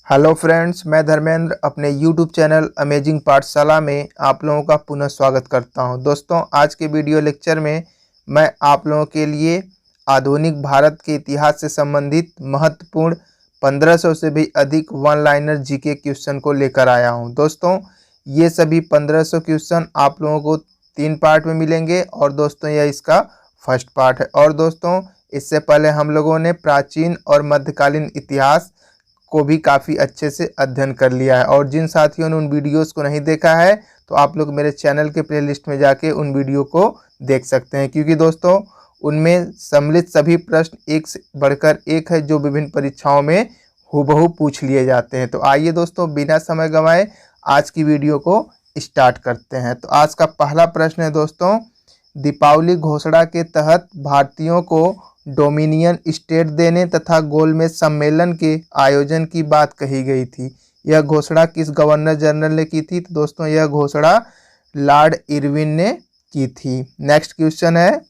Hello friends, मैं धर्मेंद्र अपने YouTube channel amazing पाठशाला में आप लोगों का पुनः स्वागत करता हूं। दोस्तों, आज के वीडियो लेक्चर में मैं आप लोगों के लिए आधुनिक भारत के इतिहास से संबंधित महत्वपूर्ण 1500 से भी अधिक वन लाइनर जीके क्वेश्चन को लेकर आया हूं। दोस्तों, ये सभी 1500 क्वेश्चन आप लोगों को 3 पार्ट में मिलेंगे और दोस्तों यह इसका फर्स्ट पार्ट है। और दोस्तों, इससे पहले हम लोगों ने प्राचीन और मध्यकालीन इतिहास को भी काफ़ी अच्छे से अध्ययन कर लिया है। और जिन साथियों ने उन वीडियोस को नहीं देखा है तो आप लोग मेरे चैनल के प्लेलिस्ट में जाके उन वीडियो को देख सकते हैं, क्योंकि दोस्तों उनमें सम्मिलित सभी प्रश्न एक से बढ़कर एक है जो विभिन्न परीक्षाओं में हूबहू पूछ लिए जाते हैं। तो आइए दोस्तों, बिना समय गंवाए आज की वीडियो को स्टार्ट करते हैं। तो आज का पहला प्रश्न है दोस्तों, दीपावली घोषणा के तहत भारतीयों को डोमिनियन स्टेट देने तथा गोलमेज सम्मेलन के आयोजन की बात कही गई थी। यह घोषणा किस गवर्नर जनरल ने की थी? तो दोस्तों यह घोषणा लॉर्ड इरविन ने की थी। नेक्स्ट क्वेश्चन है,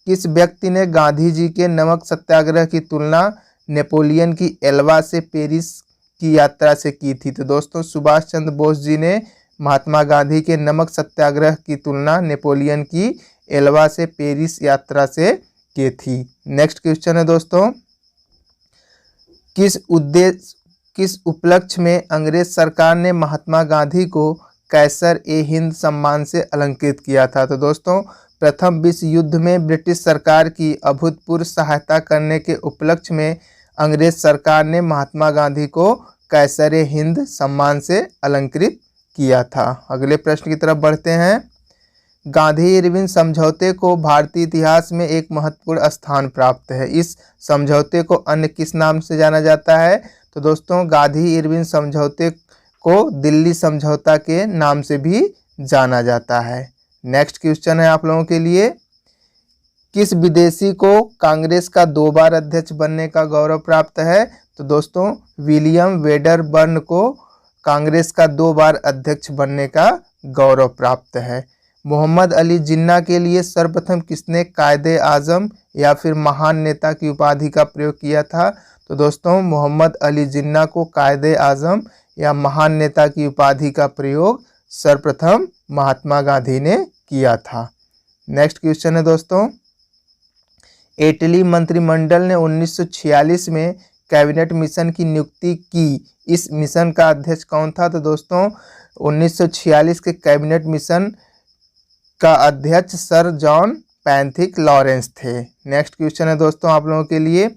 किस व्यक्ति ने गांधी जी के नमक सत्याग्रह की तुलना नेपोलियन की एल्वा से पेरिस की यात्रा से की थी? तो दोस्तों सुभाष चंद्र बोस जी ने महात्मा गांधी के नमक सत्याग्रह की तुलना नेपोलियन की एल्वा से पेरिस यात्रा से की थी। नेक्स्ट क्वेश्चन है दोस्तों, किस उपलक्ष्य में अंग्रेज सरकार ने महात्मा गांधी को कैसर ए हिंद सम्मान से अलंकृत किया था? तो दोस्तों प्रथम विश्व युद्ध में ब्रिटिश सरकार की अभूतपूर्व सहायता करने के उपलक्ष्य में अंग्रेज सरकार ने महात्मा गांधी को कैसर ए हिंद सम्मान से अलंकृत किया था। अगले प्रश्न की तरफ बढ़ते हैं, गांधी इरविन समझौते को भारतीय इतिहास में एक महत्वपूर्ण स्थान प्राप्त है। इस समझौते को अन्य किस नाम से जाना जाता है? तो दोस्तों गांधी इरविन समझौते को दिल्ली समझौता के नाम से भी जाना जाता है। नेक्स्ट क्वेश्चन है आप लोगों के लिए, किस विदेशी को कांग्रेस का 2 बार अध्यक्ष बनने का गौरव प्राप्त है? तो दोस्तों विलियम वेडरबर्न को कांग्रेस का 2 बार अध्यक्ष बनने का गौरव प्राप्त है। मोहम्मद अली जिन्ना के लिए सर्वप्रथम किसने कायदे आजम या फिर महान नेता की उपाधि का प्रयोग किया था? तो दोस्तों मोहम्मद अली जिन्ना को कायदे आजम या महान नेता की उपाधि का प्रयोग सर्वप्रथम महात्मा गांधी ने किया था। नेक्स्ट क्वेश्चन है दोस्तों, इटली मंत्रिमंडल ने 1946 में कैबिनेट मिशन की नियुक्ति की। इस मिशन का अध्यक्ष कौन था? तो दोस्तों 1946 के कैबिनेट मिशन का अध्यक्ष सर जॉन पैंथिक लॉरेंस थे। नेक्स्ट क्वेश्चन है दोस्तों आप लोगों के लिए,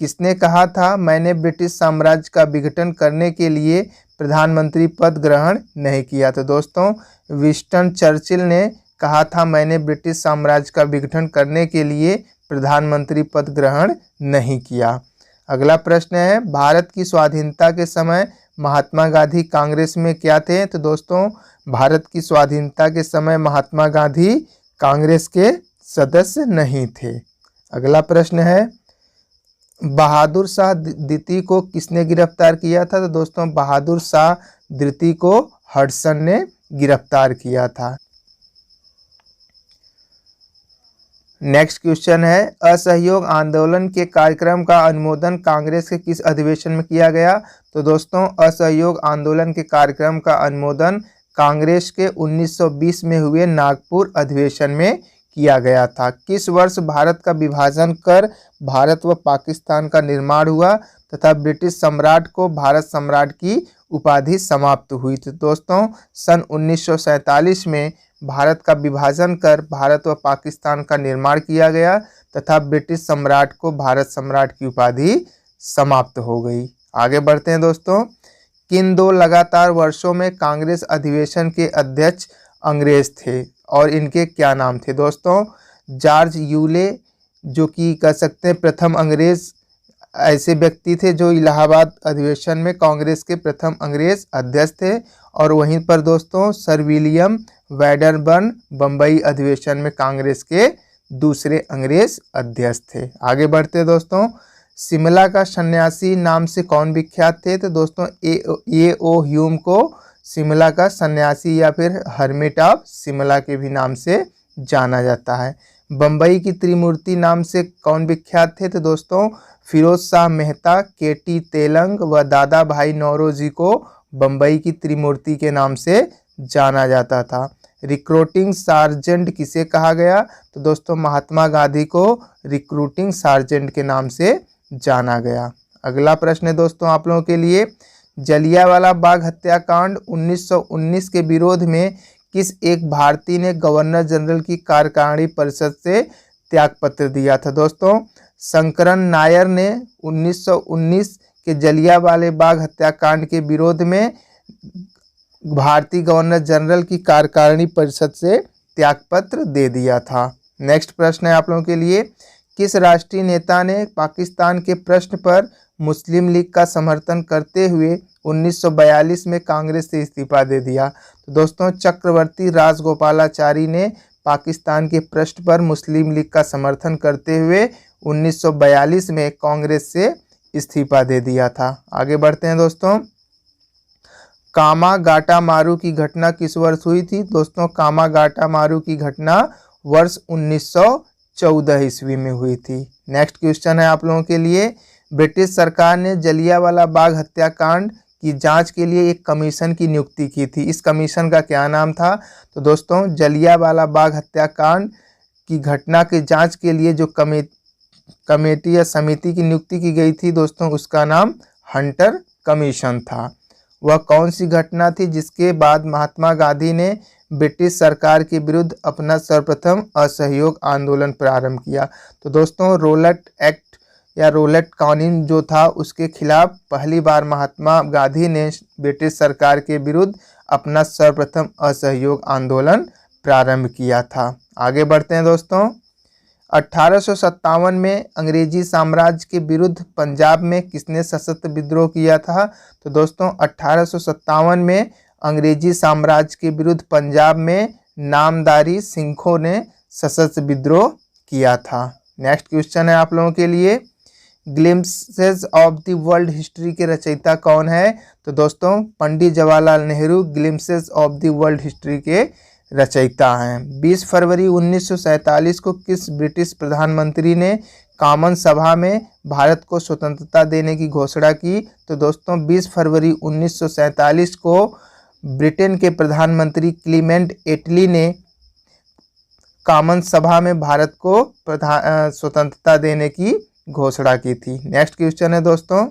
किसने कहा था मैंने ब्रिटिश साम्राज्य का विघटन करने के लिए प्रधानमंत्री पद ग्रहण नहीं किया? तो दोस्तों विंस्टन चर्चिल ने कहा था मैंने ब्रिटिश साम्राज्य का विघटन करने के लिए प्रधानमंत्री पद ग्रहण नहीं किया। अगला प्रश्न है, भारत की स्वाधीनता के समय महात्मा गांधी कांग्रेस में क्या थे? तो दोस्तों भारत की स्वाधीनता के समय महात्मा गांधी कांग्रेस के सदस्य नहीं थे। अगला प्रश्न है, बहादुर शाह द्वितीय को किसने गिरफ्तार किया था? तो दोस्तों बहादुर शाह द्वितीय को हडसन ने गिरफ्तार किया था। नेक्स्ट क्वेश्चन है, असहयोग आंदोलन के कार्यक्रम का अनुमोदन कांग्रेस के किस अधिवेशन में किया गया? तो दोस्तों असहयोग आंदोलन के कार्यक्रम का अनुमोदन कांग्रेस के 1920 में हुए नागपुर अधिवेशन में किया गया था। किस वर्ष भारत का विभाजन कर भारत व पाकिस्तान का निर्माण हुआ तथा ब्रिटिश सम्राट को भारत सम्राट की उपाधि समाप्त हुई? तो दोस्तों सन 1947 में भारत का विभाजन कर भारत व पाकिस्तान का निर्माण किया गया तथा ब्रिटिश सम्राट को भारत सम्राट की उपाधि समाप्त हो गई। आगे बढ़ते हैं दोस्तों, किन 2 लगातार वर्षों में कांग्रेस अधिवेशन के अध्यक्ष अंग्रेज थे और इनके क्या नाम थे? दोस्तों जॉर्ज यूले जो कि कह सकते हैं प्रथम अंग्रेज ऐसे व्यक्ति थे जो इलाहाबाद अधिवेशन में कांग्रेस के प्रथम अंग्रेज अध्यक्ष थे। और वहीं पर दोस्तों सर विलियम वेडरबर्न बम्बई अधिवेशन में कांग्रेस के दूसरे अंग्रेज अध्यक्ष थे। आगे बढ़ते हैं दोस्तों, शिमला का सन्यासी नाम से कौन विख्यात थे? तो दोस्तों ए.ओ. ह्यूम को शिमला का सन्यासी या फिर हर्मिट ऑफ शिमला के भी नाम से जाना जाता है। बम्बई की त्रिमूर्ति नाम से कौन विख्यात थे? तो दोस्तों फिरोज शाह मेहता, केटी तेलंग व दादा भाई नौरोजी को बम्बई की त्रिमूर्ति के नाम से जाना जाता था। रिक्रूटिंग सार्जेंट किसे कहा गया? तो दोस्तों महात्मा गांधी को रिक्रूटिंग सार्जेंट के नाम से जाना गया। अगला प्रश्न है दोस्तों आप लोगों के लिए, जलियांवाला बाग हत्याकांड 1919 के विरोध में किस एक भारतीय ने गवर्नर जनरल की कार्यकारिणी परिषद से त्यागपत्र दिया था? दोस्तों शंकरन नायर ने 1919 के जलियांवाला बाग हत्याकांड के विरोध में भारतीय गवर्नर जनरल की कार्यकारिणी परिषद से त्यागपत्र दे दिया था। नेक्स्ट प्रश्न है आप लोगों के लिए, किस राष्ट्रीय नेता ने पाकिस्तान के प्रश्न पर मुस्लिम लीग का समर्थन करते हुए 1942 में कांग्रेस से इस्तीफा दे दिया? तो दोस्तों चक्रवर्ती राजगोपालाचारी ने पाकिस्तान के प्रश्न पर मुस्लिम लीग का समर्थन करते हुए 1942 में कांग्रेस से इस्तीफा दे दिया था। आगे बढ़ते हैं दोस्तों, कामागाटामारू की घटना किस वर्ष हुई थी? दोस्तों कामागाटामारू की घटना वर्ष 1914 ईस्वी में हुई थी। नेक्स्ट क्वेश्चन है आप लोगों के लिए, ब्रिटिश सरकार ने जलियांवाला बाग हत्याकांड की जांच के लिए एक कमीशन की नियुक्ति की थी। इस कमीशन का क्या नाम था? तो दोस्तों जलियांवाला बाग हत्याकांड की घटना की जांच के लिए जो कमेटी या समिति की नियुक्ति की गई थी दोस्तों, उसका नाम हंटर कमीशन था। वह कौन सी घटना थी जिसके बाद महात्मा गांधी ने ब्रिटिश सरकार के विरुद्ध अपना सर्वप्रथम असहयोग आंदोलन प्रारंभ किया? तो दोस्तों रोलेट एक्ट या रोलेट कानून जो था उसके खिलाफ पहली बार महात्मा गांधी ने ब्रिटिश सरकार के विरुद्ध अपना सर्वप्रथम असहयोग आंदोलन प्रारंभ किया था। आगे बढ़ते हैं दोस्तों, 1857 में अंग्रेजी साम्राज्य के विरुद्ध पंजाब में किसने सशस्त्र विद्रोह किया था? तो दोस्तों 1857 में अंग्रेजी साम्राज्य के विरुद्ध पंजाब में नामदारी सिंखों ने सशस्त्र विद्रोह किया था। नेक्स्ट क्वेश्चन है आप लोगों के लिए, glimpses of the world history के रचयिता कौन है? तो दोस्तों Pandit Jawaharlal Nehru glimpses of the world history के रचयिता हैं। 20 फरवरी 1947 को किस ब्रिटिश प्रधानमंत्री ने कॉमन सभा में भारत को स्वतंत्रता देने की घोषणा की? तो दोस्तों 20 फरवरी 1947 को ब्रिटेन के प्रधानमंत्री क्लीमेंट एटली ने कॉमन सभा में भारत को स्वतंत्रता देने की घोषणा की थी। नेक्स्ट क्वेश्चन है दोस्तों,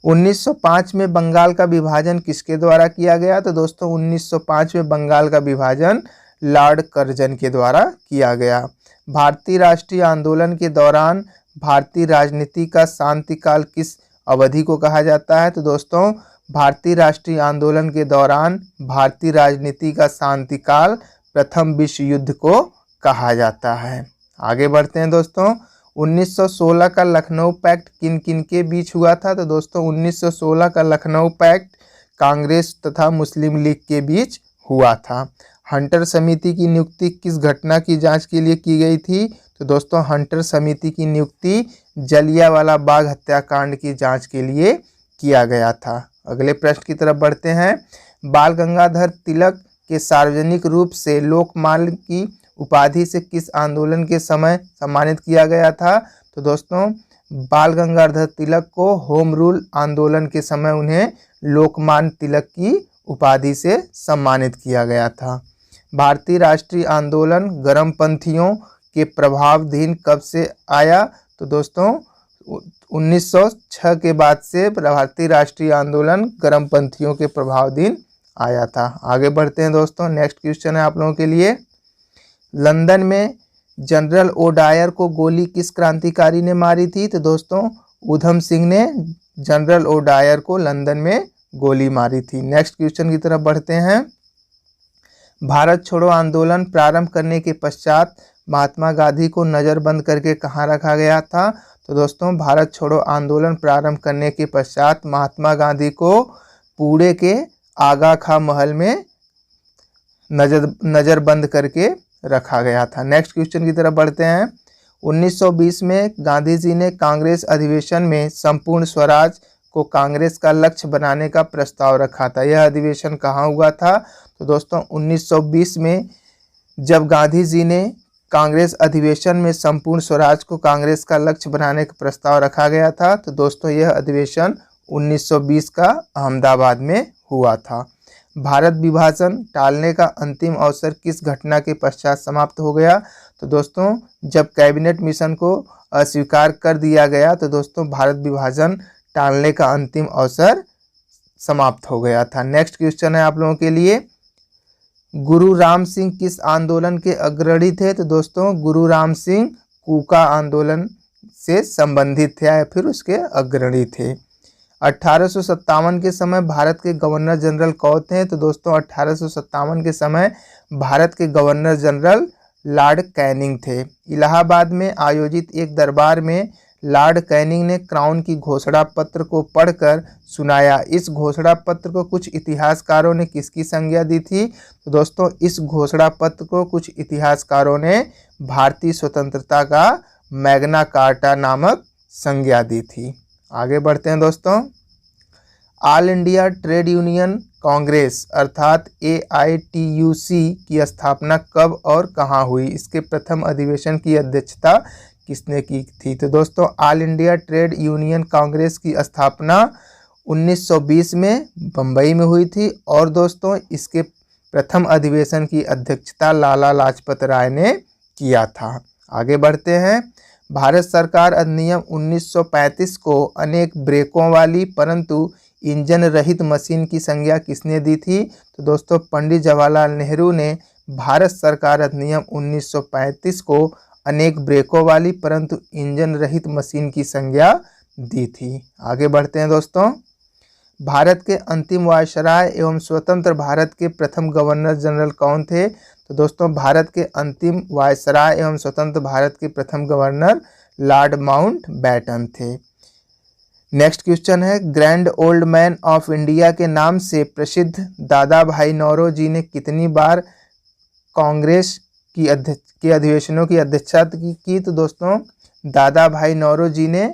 1905 में बंगाल का विभाजन किसके द्वारा किया गया? तो दोस्तों 1905 में बंगाल का विभाजन लॉर्ड कर्जन के द्वारा किया गया। भारतीय राष्ट्रीय आंदोलन के दौरान भारतीय राजनीति का शांतिकाल किस अवधि को कहा जाता है? तो दोस्तों भारतीय राष्ट्रीय आंदोलन के दौरान भारतीय राजनीति का शांतिकाल प्रथम विश्व युद्ध को कहा जाता है। आगे बढ़ते हैं दोस्तों, 1916 का लखनऊ पैक्ट किन किन के बीच हुआ था? तो दोस्तों 1916 का लखनऊ पैक्ट कांग्रेस तथा मुस्लिम लीग के बीच हुआ था। हंटर समिति की नियुक्ति किस घटना की जांच के लिए की गई थी? तो दोस्तों हंटर समिति की नियुक्ति जलियांवाला बाग हत्याकांड की जांच के लिए किया गया था। अगले प्रश्न की तरफ बढ़ते हैं, बाल गंगाधर तिलक के सार्वजनिक रूप से लोकमान्य की उपाधि से किस आंदोलन के समय सम्मानित किया गया था? तो दोस्तों बाल गंगाधर तिलक को होम रूल आंदोलन के समय उन्हें लोकमान्य तिलक की उपाधि से सम्मानित किया गया था। भारतीय राष्ट्रीय आंदोलन गर्मपंथियों के प्रभावाधीन कब से आया? तो दोस्तों 1906 के बाद से भारतीय राष्ट्रीय आंदोलन गर्मपंथियों के प्रभावाधीन आया था। आगे बढ़ते हैं दोस्तों, नेक्स्ट क्वेश्चन है आप लोगों के लिए, लंदन में जनरल ओडायर को गोली किस क्रांतिकारी ने मारी थी? तो दोस्तों उधम सिंह ने जनरल ओडायर को लंदन में गोली मारी थी। नेक्स्ट क्वेश्चन की तरफ बढ़ते हैं, भारत छोड़ो आंदोलन प्रारंभ करने के पश्चात महात्मा गांधी को नज़रबंद करके कहाँ रखा गया था? तो दोस्तों भारत छोड़ो आंदोलन प्रारंभ करने के पश्चात महात्मा गांधी को पुणे के आगा खां महल में नज़रबंद करके रखा गया था। नेक्स्ट क्वेश्चन की तरफ बढ़ते हैं, 1920 में गांधी जी ने कांग्रेस अधिवेशन में संपूर्ण स्वराज को कांग्रेस का लक्ष्य बनाने का प्रस्ताव रखा था। यह अधिवेशन कहाँ हुआ था? तो दोस्तों 1920 में जब गांधी जी ने कांग्रेस अधिवेशन में संपूर्ण स्वराज को कांग्रेस का लक्ष्य बनाने का प्रस्ताव रखा गया था। तो दोस्तों यह अधिवेशन 1920 का अहमदाबाद में हुआ था। भारत विभाजन टालने का अंतिम अवसर किस घटना के पश्चात समाप्त हो गया? तो दोस्तों जब कैबिनेट मिशन को अस्वीकार कर दिया गया तो दोस्तों भारत विभाजन टालने का अंतिम अवसर समाप्त हो गया था। नेक्स्ट क्वेश्चन है आप लोगों के लिए, गुरु राम सिंह किस आंदोलन के अग्रणी थे? तो दोस्तों गुरु राम सिंह कूका आंदोलन से संबंधित थे या फिर उसके अग्रणी थे। 1857 के समय भारत के गवर्नर जनरल कौन थे? तो दोस्तों 1857 के समय भारत के गवर्नर जनरल लॉर्ड कैनिंग थे। इलाहाबाद में आयोजित एक दरबार में लॉर्ड कैनिंग ने क्राउन की घोषणा पत्र को पढ़कर सुनाया। इस घोषणा पत्र को कुछ इतिहासकारों ने किसकी संज्ञा दी थी? तो दोस्तों इस घोषणा पत्र को कुछ इतिहासकारों ने भारतीय स्वतंत्रता का मैग्ना कार्टा नामक संज्ञा दी थी। आगे बढ़ते हैं दोस्तों, all India trade union Congress अर्थात AITUC की स्थापना कब और कहाँ हुई? इसके प्रथम अधिवेशन की अध्यक्षता किसने की थी? तो दोस्तों all India trade union Congress की स्थापना 1920 में बम्बई में हुई थी और दोस्तों इसके प्रथम अधिवेशन की अध्यक्षता लाला लाजपत राय ने किया था। आगे बढ़ते हैं, भारत सरकार अधिनियम 1935 को अनेक ब्रेकों वाली परंतु इंजन रहित मशीन की संज्ञा किसने दी थी? तो दोस्तों पंडित जवाहरलाल नेहरू ने भारत सरकार अधिनियम 1935 को अनेक ब्रेकों वाली परंतु इंजन रहित मशीन की संज्ञा दी थी। आगे बढ़ते हैं दोस्तों, भारत के अंतिम वायसराय एवं स्वतंत्र भारत के प्रथम गवर्नर जनरल कौन थे? तो दोस्तों भारत के अंतिम वायसराय एवं स्वतंत्र भारत के प्रथम गवर्नर लॉर्ड माउंटबेटन थे। नेक्स्ट क्वेश्चन है, grand old man of India के नाम से प्रसिद्ध दादा भाई नौरोजी ने कितनी बार कांग्रेस के अधिवेशनों की अध्यक्षता की? तो दोस्तों दादा भाई नौरोजी ने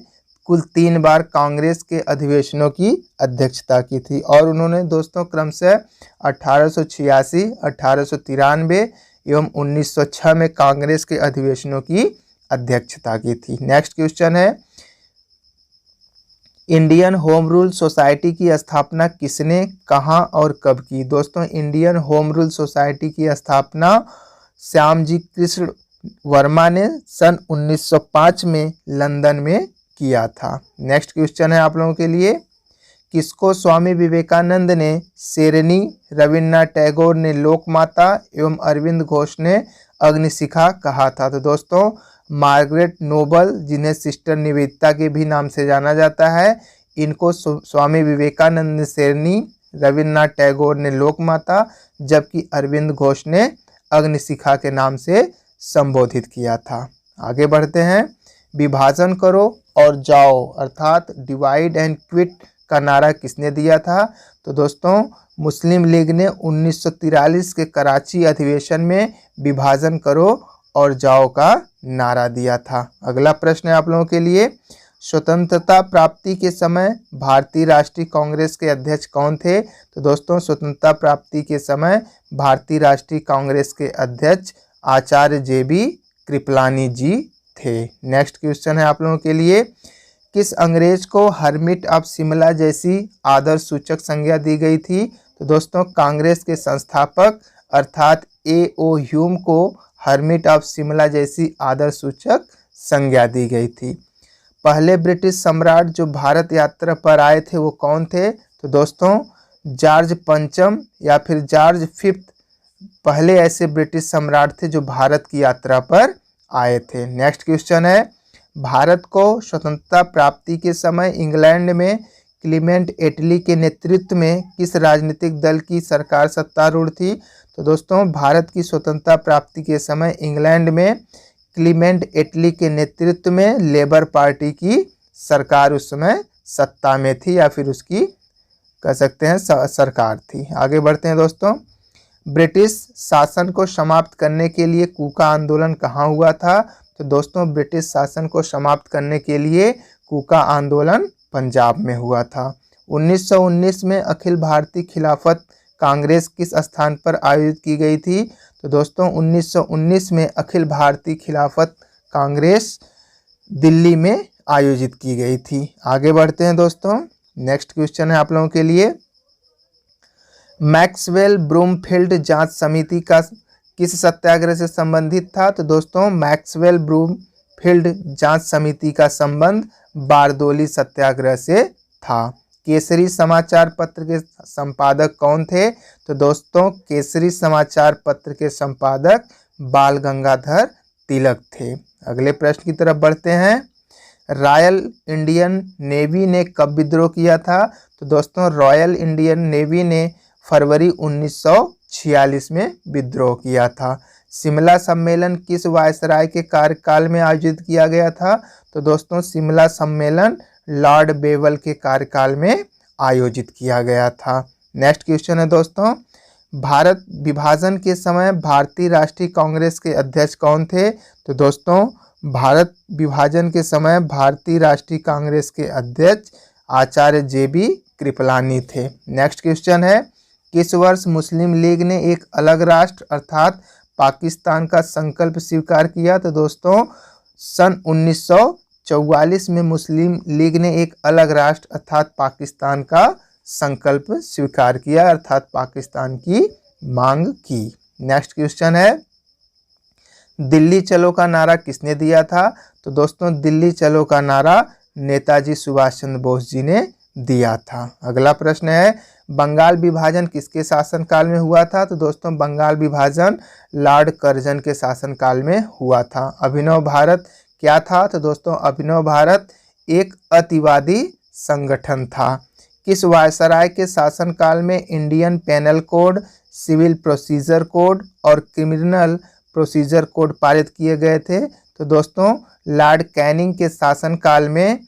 कुल 3 बार कांग्रेस के अधिवेशनों की अध्यक्षता की थी और उन्होंने दोस्तों क्रमशः 1886, 1893 एवं 1906 में कांग्रेस के अधिवेशनों की अध्यक्षता की थी। नेक्स्ट क्वेश्चन है, इंडियन होम रूल सोसाइटी की स्थापना किसने, कहां और कब की? दोस्तों इंडियन होम रूल सोसाइटी की स्थापना श्यामजी कृष्ण वर्मा ने सन 1905 में लंदन में किया था। नेक्स्ट क्वेश्चन है आप लोगों के लिए, किसको स्वामी विवेकानंद ने शेरनी, रविन्द्रनाथ टैगोर ने लोकमाता एवं अरविंद घोष ने अग्निशिखा कहा था? तो दोस्तों मार्गरेट नोबल, जिन्हें सिस्टर निवेदिता के भी नाम से जाना जाता है, इनको स्वामी विवेकानंद ने शेरनी, रविन्द्रनाथ टैगोर ने लोकमाता जबकि अरविंद घोष ने अग्निशिखा के नाम से संबोधित किया था। आगे बढ़ते हैं, विभाजन करो और जाओ अर्थात डिवाइड एंड क्विट का नारा किसने दिया था? तो दोस्तों मुस्लिम लीग ने 1943 के कराची अधिवेशन में विभाजन करो और जाओ का नारा दिया था। अगला प्रश्न है आप लोगों के लिए, स्वतंत्रता प्राप्ति के समय भारतीय राष्ट्रीय कांग्रेस के अध्यक्ष कौन थे? तो दोस्तों स्वतंत्रता प्राप्ति के समय भारतीय राष्ट्रीय कांग्रेस के अध्यक्ष आचार्य JB कृपलानी जी थे। नेक्स्ट क्वेश्चन है आप लोगों के लिए, किस अंग्रेज को हर्मिट ऑफ शिमला जैसी आदर्श सूचक संज्ञा दी गई थी? तो दोस्तों कांग्रेस के संस्थापक अर्थात A.O. ह्यूम को हर्मिट ऑफ शिमला जैसी आदर्श सूचक संज्ञा दी गई थी। पहले ब्रिटिश सम्राट जो भारत यात्रा पर आए थे वो कौन थे? तो दोस्तों जॉर्ज पंचम या फिर जॉर्ज फिफ्थ पहले ऐसे ब्रिटिश सम्राट थे जो भारत की यात्रा पर आए थे। नेक्स्ट क्वेश्चन है, भारत को स्वतंत्रता प्राप्ति के समय इंग्लैंड में क्लीमेंट एटली के नेतृत्व में किस राजनीतिक दल की सरकार सत्तारूढ़ थी? तो दोस्तों भारत की स्वतंत्रता प्राप्ति के समय इंग्लैंड में क्लीमेंट एटली के नेतृत्व में लेबर पार्टी की सरकार उस समय सत्ता में थी या फिर उसकी कह सकते हैं सरकार थी। आगे बढ़ते हैं दोस्तों, ब्रिटिश शासन को समाप्त करने के लिए कूका आंदोलन कहाँ हुआ था? तो दोस्तों ब्रिटिश शासन को समाप्त करने के लिए कूका आंदोलन पंजाब में हुआ था। 1919 में अखिल भारतीय खिलाफत कांग्रेस किस स्थान पर आयोजित की गई थी? तो दोस्तों 1919 में अखिल भारतीय खिलाफत कांग्रेस दिल्ली में आयोजित की गई थी। आगे बढ़ते हैं दोस्तों, नेक्स्ट क्वेश्चन है आप लोगों के लिए, मैक्सवेल ब्रूमफील्ड जांच समिति का किस सत्याग्रह से संबंधित था? तो दोस्तों मैक्सवेल ब्रूमफील्ड जांच समिति का संबंध बारदोली सत्याग्रह से था। केसरी समाचार पत्र के संपादक कौन थे? तो दोस्तों केसरी समाचार पत्र के संपादक बाल गंगाधर तिलक थे। अगले प्रश्न की तरफ बढ़ते हैं, रॉयल इंडियन नेवी ने कब विद्रोह किया था? तो दोस्तों रॉयल इंडियन नेवी ने फरवरी 1946 में विद्रोह किया था। शिमला सम्मेलन किस वायसराय के कार्यकाल में आयोजित किया गया था? तो दोस्तों शिमला सम्मेलन लॉर्ड बेवल के कार्यकाल में आयोजित किया गया था। नेक्स्ट क्वेश्चन है दोस्तों, भारत विभाजन के समय भारतीय राष्ट्रीय कांग्रेस के अध्यक्ष कौन थे? तो दोस्तों भारत विभाजन के समय भारतीय राष्ट्रीय कांग्रेस के अध्यक्ष आचार्य JB कृपलानी थे। नेक्स्ट क्वेश्चन है, किस वर्ष मुस्लिम लीग ने एक अलग राष्ट्र अर्थात पाकिस्तान का संकल्प स्वीकार किया? तो दोस्तों सन 1944 में मुस्लिम लीग ने एक अलग राष्ट्र अर्थात पाकिस्तान का संकल्प स्वीकार किया अर्थात पाकिस्तान की मांग की। नेक्स्ट क्वेश्चन है, दिल्ली चलो का नारा किसने दिया था? तो दोस्तों दिल्ली चलो का नारा नेताजी सुभाष चंद्र बोस जी ने दिया था। अगला प्रश्न है, बंगाल विभाजन किसके शासनकाल में हुआ था? तो दोस्तों बंगाल विभाजन लॉर्ड कर्जन के शासनकाल में हुआ था। अभिनव भारत क्या था? तो दोस्तों अभिनव भारत एक अतिवादी संगठन था। किस वायसराय के शासनकाल में Indian penal code, civil procedure code और क्रिमिनल प्रोसीजर कोड पारित किए गए थे? तो दोस्तों लॉर्ड कैनिंग के शासनकाल में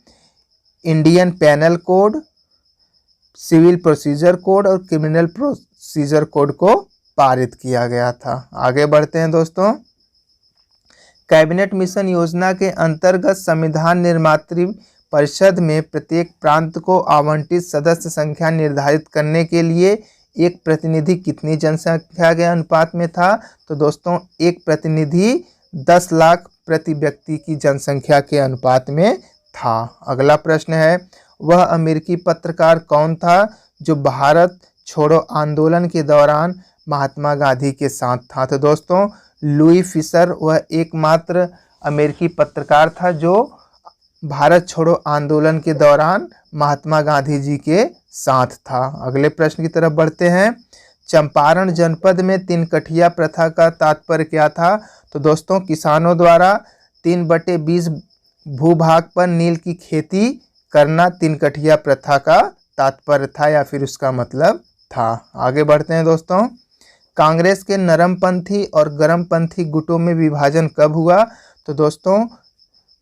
Indian penal code, civil procedure code और क्रिमिनल प्रोसीजर कोड को पारित किया गया था। आगे बढ़ते हैं दोस्तों, कैबिनेट मिशन योजना के अंतर्गत संविधान निर्मात्री परिषद में प्रत्येक प्रांत को आवंटित सदस्य संख्या निर्धारित करने के लिए एक प्रतिनिधि कितनी जनसंख्या के अनुपात में था? तो दोस्तों एक प्रतिनिधि 10 लाख प्रति व्यक्ति की जनसंख्या के अनुपात में था। अगला प्रश्न है, वह अमेरिकी पत्रकार कौन था जो भारत छोड़ो आंदोलन के दौरान महात्मा गांधी के साथ था? तो दोस्तों लुई फिशर वह एकमात्र अमेरिकी पत्रकार था जो भारत छोड़ो आंदोलन के दौरान महात्मा गांधी जी के साथ था। अगले प्रश्न की तरफ बढ़ते हैं, चंपारण जनपद में 3 कठिया प्रथा का तात्पर्य क्या था? तो दोस्तों किसानों द्वारा 3/20 भूभाग पर नील की खेती करना 3 कठिया प्रथा का तात्पर्य था या फिर उसका मतलब था। आगे बढ़ते हैं दोस्तों, कांग्रेस के नरमपंथी और गरमपंथी गुटों में विभाजन कब हुआ? तो दोस्तों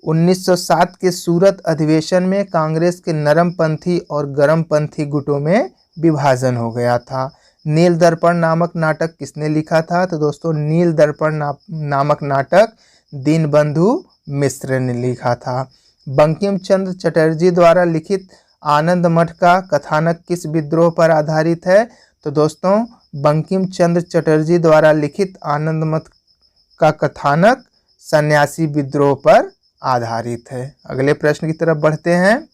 1907 के सूरत अधिवेशन में कांग्रेस के नरमपंथी और गरमपंथी गुटों में विभाजन हो गया था। नील दर्पण नामक नाटक किसने लिखा था? तो दोस्तों नील दर्पण नामक नाटक दीनबंधु मिश्र ने लिखा था। बंकिम चंद्र चटर्जी द्वारा लिखित आनंद मठ का कथानक किस विद्रोह पर आधारित है? तो दोस्तों बंकिम चंद्र चटर्जी द्वारा लिखित आनंद मठ का कथानक सन्यासी विद्रोह पर आधारित है। अगले प्रश्न की तरफ बढ़ते हैं,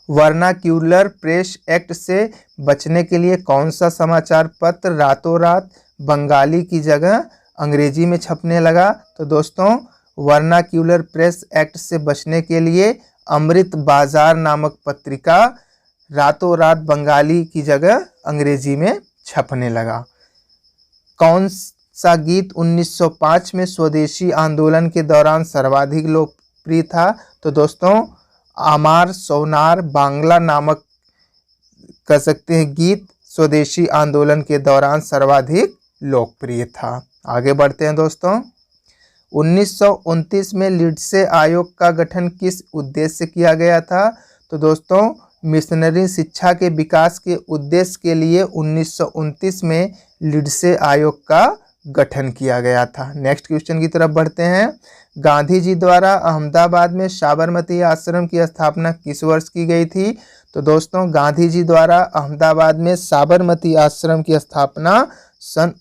वर्नाक्यूलर प्रेस एक्ट से बचने के लिए कौन सा समाचार पत्र रातों रात बंगाली की जगह अंग्रेजी में छपने लगा? तो दोस्तों वर्नाक्यूलर प्रेस एक्ट से बचने के लिए अमृत बाजार नामक पत्रिका रातों रात बंगाली की जगह अंग्रेजी में छपने लगा। कौन सा गीत 1905 में स्वदेशी आंदोलन के दौरान सर्वाधिक लोकप्रिय था? तो दोस्तों आमार सोनार बांग्ला नामक कह सकते हैं गीत स्वदेशी आंदोलन के दौरान सर्वाधिक लोकप्रिय था। आगे बढ़ते हैं दोस्तों, 1929 में लिंडसे आयोग का गठन किस उद्देश्य से किया गया था? तो दोस्तों मिशनरी शिक्षा के विकास के उद्देश्य के लिए 1929 में लिंडसे आयोग का गठन किया गया था। नेक्स्ट क्वेश्चन की तरफ बढ़ते हैं, गांधी जी द्वारा अहमदाबाद में साबरमती आश्रम की स्थापना किस वर्ष की गई थी? तो दोस्तों गांधी जी द्वारा अहमदाबाद में साबरमती आश्रम की स्थापना सन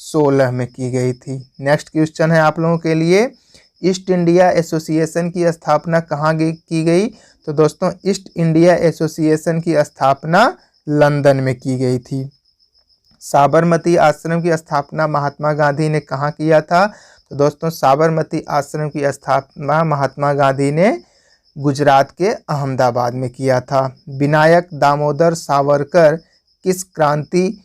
1916 में की गई थी। नेक्स्ट क्वेश्चन है आप लोगों के लिए, ईस्ट इंडिया एसोसिएशन की स्थापना कहाँ की गई? तो दोस्तों ईस्ट इंडिया एसोसिएशन की स्थापना लंदन में की गई थी। साबरमती आश्रम की स्थापना महात्मा गांधी ने कहाँ किया था? तो दोस्तों साबरमती आश्रम की स्थापना महात्मा गांधी ने गुजरात के अहमदाबाद में किया था। विनायक दामोदर सावरकर किस क्रांति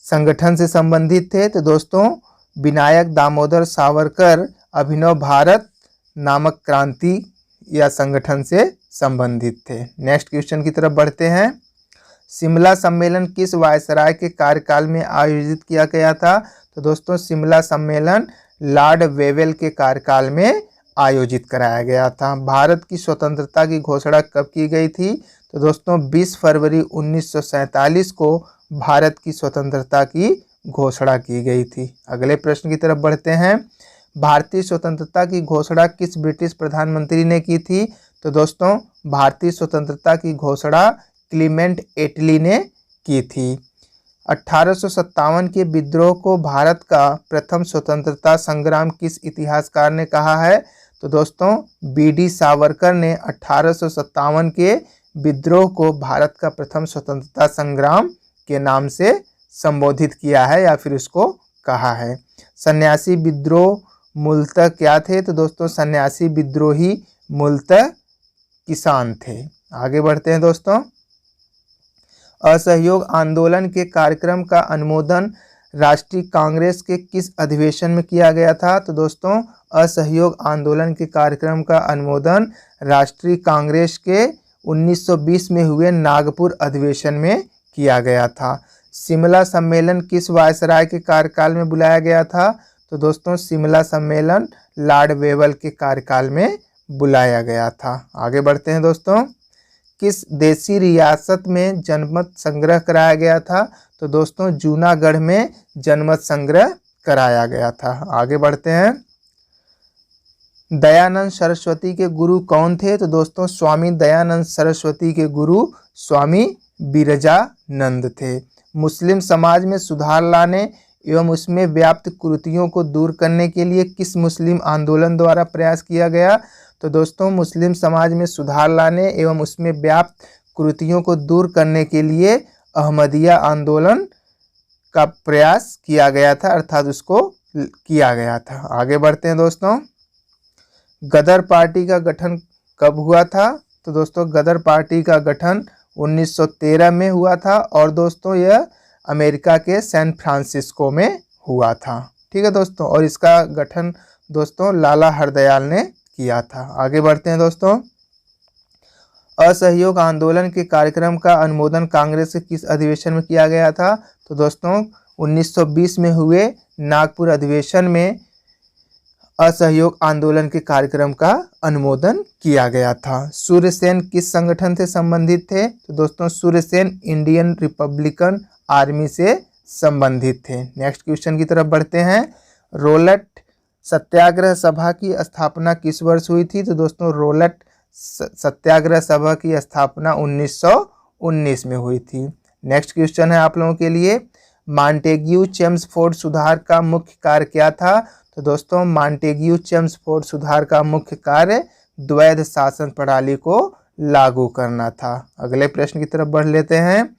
संगठन से संबंधित थे? तो दोस्तों विनायक दामोदर सावरकर अभिनव भारत नामक क्रांति या संगठन से संबंधित थे। नेक्स्ट क्वेश्चन की तरफ बढ़ते हैं। शिमला सम्मेलन किस वायसराय के कार्यकाल में आयोजित किया गया था? तो दोस्तों शिमला सम्मेलन लॉर्ड वेवेल के कार्यकाल में आयोजित कराया गया था। भारत की स्वतंत्रता की घोषणा कब की गई थी? तो दोस्तों 20 फरवरी 1947 को भारत की स्वतंत्रता की घोषणा की गई थी। अगले प्रश्न की तरफ बढ़ते हैं। भारतीय स्वतंत्रता की घोषणा किस ब्रिटिश प्रधानमंत्री ने की थी? तो दोस्तों भारतीय स्वतंत्रता की घोषणा क्लीमेंट एटली ने की थी। 1857 के विद्रोह को भारत का प्रथम स्वतंत्रता संग्राम किस इतिहासकार ने कहा है? तो दोस्तों बी.डी. सावरकर ने 1857 के विद्रोह को भारत का प्रथम स्वतंत्रता संग्राम के नाम से संबोधित किया है या फिर उसको कहा है। सन्यासी विद्रोह मूलतः क्या थे? तो दोस्तों सन्यासी विद्रोही मूलतः किसान थे। आगे बढ़ते हैं दोस्तों। असहयोग आंदोलन के कार्यक्रम का अनुमोदन राष्ट्रीय कांग्रेस के किस अधिवेशन में किया गया था? तो दोस्तों असहयोग आंदोलन के कार्यक्रम का अनुमोदन राष्ट्रीय कांग्रेस के 1920 में हुए नागपुर अधिवेशन में किया गया था। शिमला सम्मेलन किस वायसराय के कार्यकाल में बुलाया गया था? तो दोस्तों शिमला सम्मेलन लॉर्ड वेवेल के कार्यकाल में बुलाया गया था। आगे बढ़ते हैं दोस्तों। किस देशी रियासत में जनमत संग्रह कराया गया था? तो दोस्तों जूनागढ़ में जनमत संग्रह कराया गया था। आगे बढ़ते हैं। दयानंद सरस्वती के गुरु कौन थे? तो दोस्तों स्वामी दयानंद सरस्वती के गुरु स्वामी बिरजानंद थे। मुस्लिम समाज में सुधार लाने एवं उसमें व्याप्त कुरीतियों को दूर करने के लिए किस मुस्लिम आंदोलन द्वारा प्रयास किया गया? तो दोस्तों मुस्लिम समाज में सुधार लाने एवं उसमें व्याप्त कुरीतियों को दूर करने के लिए अहमदिया आंदोलन का प्रयास किया गया था, अर्थात उसको किया गया था। आगे बढ़ते हैं दोस्तों। गदर पार्टी का गठन कब हुआ था? तो दोस्तों गदर पार्टी का गठन 1913 में हुआ था और दोस्तों यह अमेरिका के सैन फ्रांसिस्को में हुआ था। ठीक है दोस्तों, और इसका गठन दोस्तों लाला हरदयाल ने किया था। आगे बढ़ते हैं दोस्तों। असहयोग आंदोलन के कार्यक्रम का अनुमोदन कांग्रेस के किस अधिवेशन में किया गया था? तो दोस्तों 1920 में हुए नागपुर अधिवेशन में असहयोग आंदोलन के कार्यक्रम का अनुमोदन किया गया था। सूर्यसेन किस संगठन से संबंधित थे? तो दोस्तों सूर्यसेन इंडियन रिपब्लिकन आर्मी से संबंधित थे। नेक्स्ट क्वेश्चन की तरफ बढ़ते हैं। रोलट सत्याग्रह सभा की स्थापना किस वर्ष हुई थी? तो दोस्तों रोलट सत्याग्रह सभा की स्थापना 1919 में हुई थी। नेक्स्ट क्वेश्चन है आप लोगों के लिए। मॉन्टेग्यू चेम्सफोर्ड सुधार का मुख्य कार्य क्या था? तो दोस्तों मॉन्टेग्यू चेम्सफोर्ड सुधार का मुख्य कार्य द्वैध शासन प्रणाली को लागू करना था। अगले प्रश्न की तरफ बढ़ लेते हैं।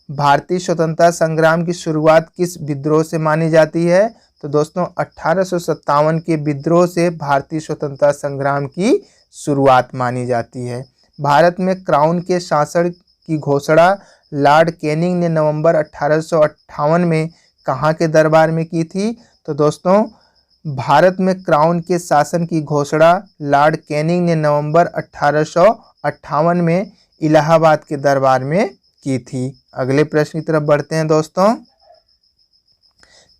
भारतीय स्वतंत्रता संग्राम की शुरुआत किस विद्रोह से मानी जाती है? तो दोस्तों 1857 के विद्रोह से भारतीय स्वतंत्रता संग्राम की शुरुआत मानी जाती है। भारत में क्राउन के शासन की घोषणा लॉर्ड कैनिंग ने नवंबर 1858 में कहाँ के दरबार में की थी? तो दोस्तों भारत में क्राउन के शासन की घोषणा लॉर्ड कैनिंग ने नवंबर 1858 में इलाहाबाद के दरबार में की थी। अगले प्रश्न की तरफ बढ़ते हैं दोस्तों।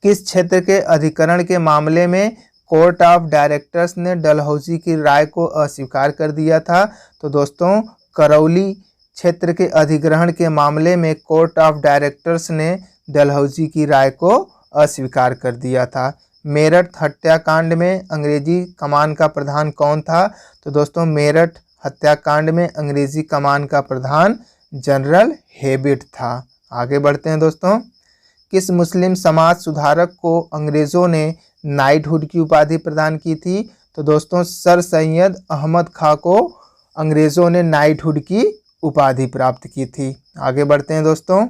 किस क्षेत्र के अधिकरण के मामले में कोर्ट ऑफ डायरेक्टर्स ने डलहौजी की राय को अस्वीकार कर दिया था? तो दोस्तों करौली क्षेत्र के अधिग्रहण के मामले में कोर्ट ऑफ डायरेक्टर्स ने डलहौजी की राय को अस्वीकार कर दिया था। मेरठ हत्याकांड में अंग्रेजी कमान का प्रधान कौन था? तो दोस्तों मेरठ हत्याकांड में अंग्रेजी कमान का प्रधान जनरल हेबिट था। आगे बढ़ते हैं दोस्तों। किस मुस्लिम समाज सुधारक को अंग्रेजों ने नाइटहुड की उपाधि प्रदान की थी? तो दोस्तों सर सैयद अहमद खां को अंग्रेजों ने नाइटहुड की उपाधि प्राप्त की थी। आगे बढ़ते हैं दोस्तों।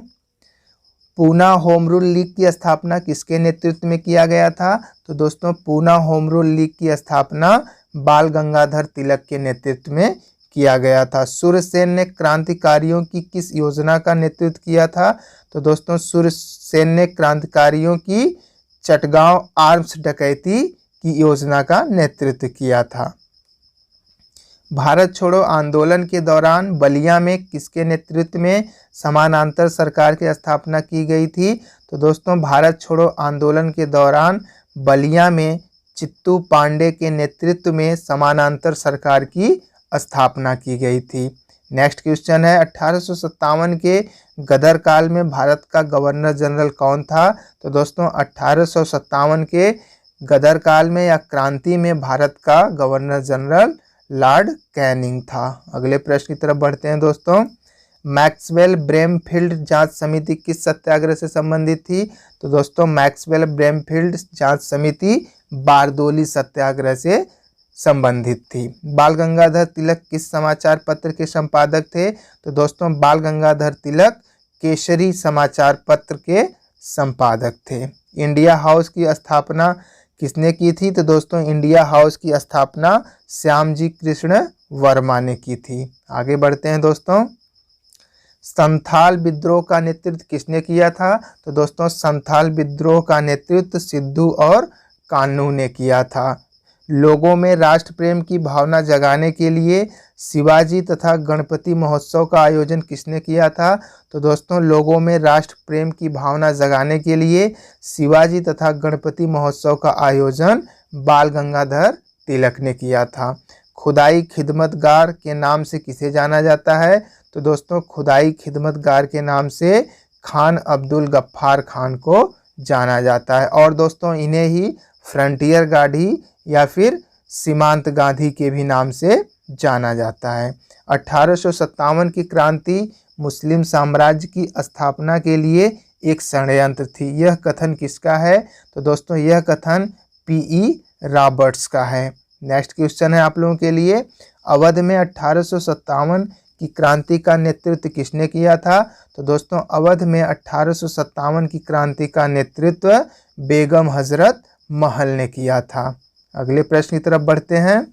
पूना होम रूल लीग की स्थापना किसके नेतृत्व में किया गया था? तो दोस्तों पूना होम रूल लीग की स्थापना बाल गंगाधर तिलक के नेतृत्व में किया गया था। सूर्यसेन ने क्रांतिकारियों की किस योजना का नेतृत्व किया था? तो दोस्तों सूर्यसेन ने क्रांतिकारियों की चटगांव आर्म्स डकैती की योजना का नेतृत्व किया था। भारत छोड़ो आंदोलन के दौरान बलिया में किसके नेतृत्व में समानांतर सरकार की स्थापना की गई थी? तो दोस्तों भारत छोड़ो आंदोलन के दौरान बलिया में चित्तू पांडे के नेतृत्व में समानांतर सरकार की स्थापना की गई थी। नेक्स्ट क्वेश्चन है 1857 के गदर काल में भारत का गवर्नर जनरल कौन था? तो दोस्तों 1857 के गदर काल में या क्रांति में भारत का गवर्नर जनरल लॉर्ड कैनिंग था। अगले प्रश्न की तरफ बढ़ते हैं दोस्तों। मैक्सवेल ब्रेमफील्ड जांच समिति किस सत्याग्रह से संबंधित थी? तो दोस्तों मैक्सवेल ब्रेमफील्ड जांच समिति बारदोली सत्याग्रह से संबंधित थी। बाल गंगाधर तिलक किस समाचार पत्र के संपादक थे? तो दोस्तों बाल गंगाधर तिलक केसरी समाचार पत्र के संपादक थे। इंडिया हाउस की स्थापना किसने की थी? तो दोस्तों इंडिया हाउस की स्थापना श्यामजी कृष्ण वर्मा ने की थी। आगे बढ़ते हैं दोस्तों। संथाल विद्रोह का नेतृत्व किसने किया था? तो दोस्तों संथाल विद्रोह का नेतृत्व सिद्धू और कान्हू ने किया था। लोगों में राष्ट्र प्रेम की भावना जगाने के लिए शिवाजी तथा गणपति महोत्सव का आयोजन किसने किया था? तो दोस्तों लोगों में राष्ट्र प्रेम की भावना जगाने के लिए शिवाजी तथा गणपति महोत्सव का आयोजन बाल गंगाधर तिलक ने किया था। खुदाई खिदमतगार के नाम से किसे जाना जाता है? तो दोस्तों खुदाई खिदमतगार के नाम से खान अब्दुल गफ्फार खान को जाना जाता है। और दोस्तों इन्हें ही फ्रंटियर गार्डी या फिर सीमांत गांधी के भी नाम से जाना जाता है। 1857 की क्रांति मुस्लिम साम्राज्य की स्थापना के लिए एक षड्यंत्र थी। यह कथन किसका है? तो दोस्तों यह कथन P.E. रॉबर्ट्स का है। नेक्स्ट क्वेश्चन है आप लोगों के लिए। अवध में 1857 की क्रांति का नेतृत्व किसने किया था? तो दोस्तों अवध में 1857 की क्रांति का नेतृत्व बेगम हजरत महल ने किया था। अगले प्रश्न की तरफ बढ़ते हैं।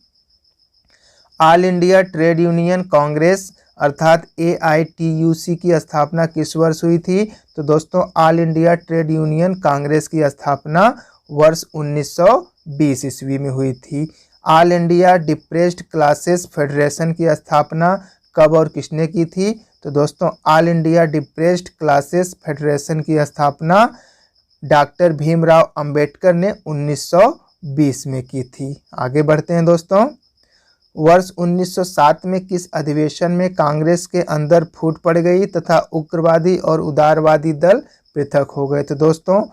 All India trade union Congress अर्थात AITUC की स्थापना किस वर्ष हुई थी? तो दोस्तों all India trade union Congress की स्थापना वर्ष 1920 ईस्वी में हुई थी। All India depressed classes federation की स्थापना कब और किसने की थी? तो दोस्तों all India depressed classes federation की स्थापना डॉक्टर भीमराव अंबेडकर ने 1920 में की थी। आगे बढ़ते हैं दोस्तों। वर्ष 1907 में किस अधिवेशन में कांग्रेस के अंदर फूट पड़ गई तथा उग्रवादी और उदारवादी दल पृथक हो गए? तो दोस्तों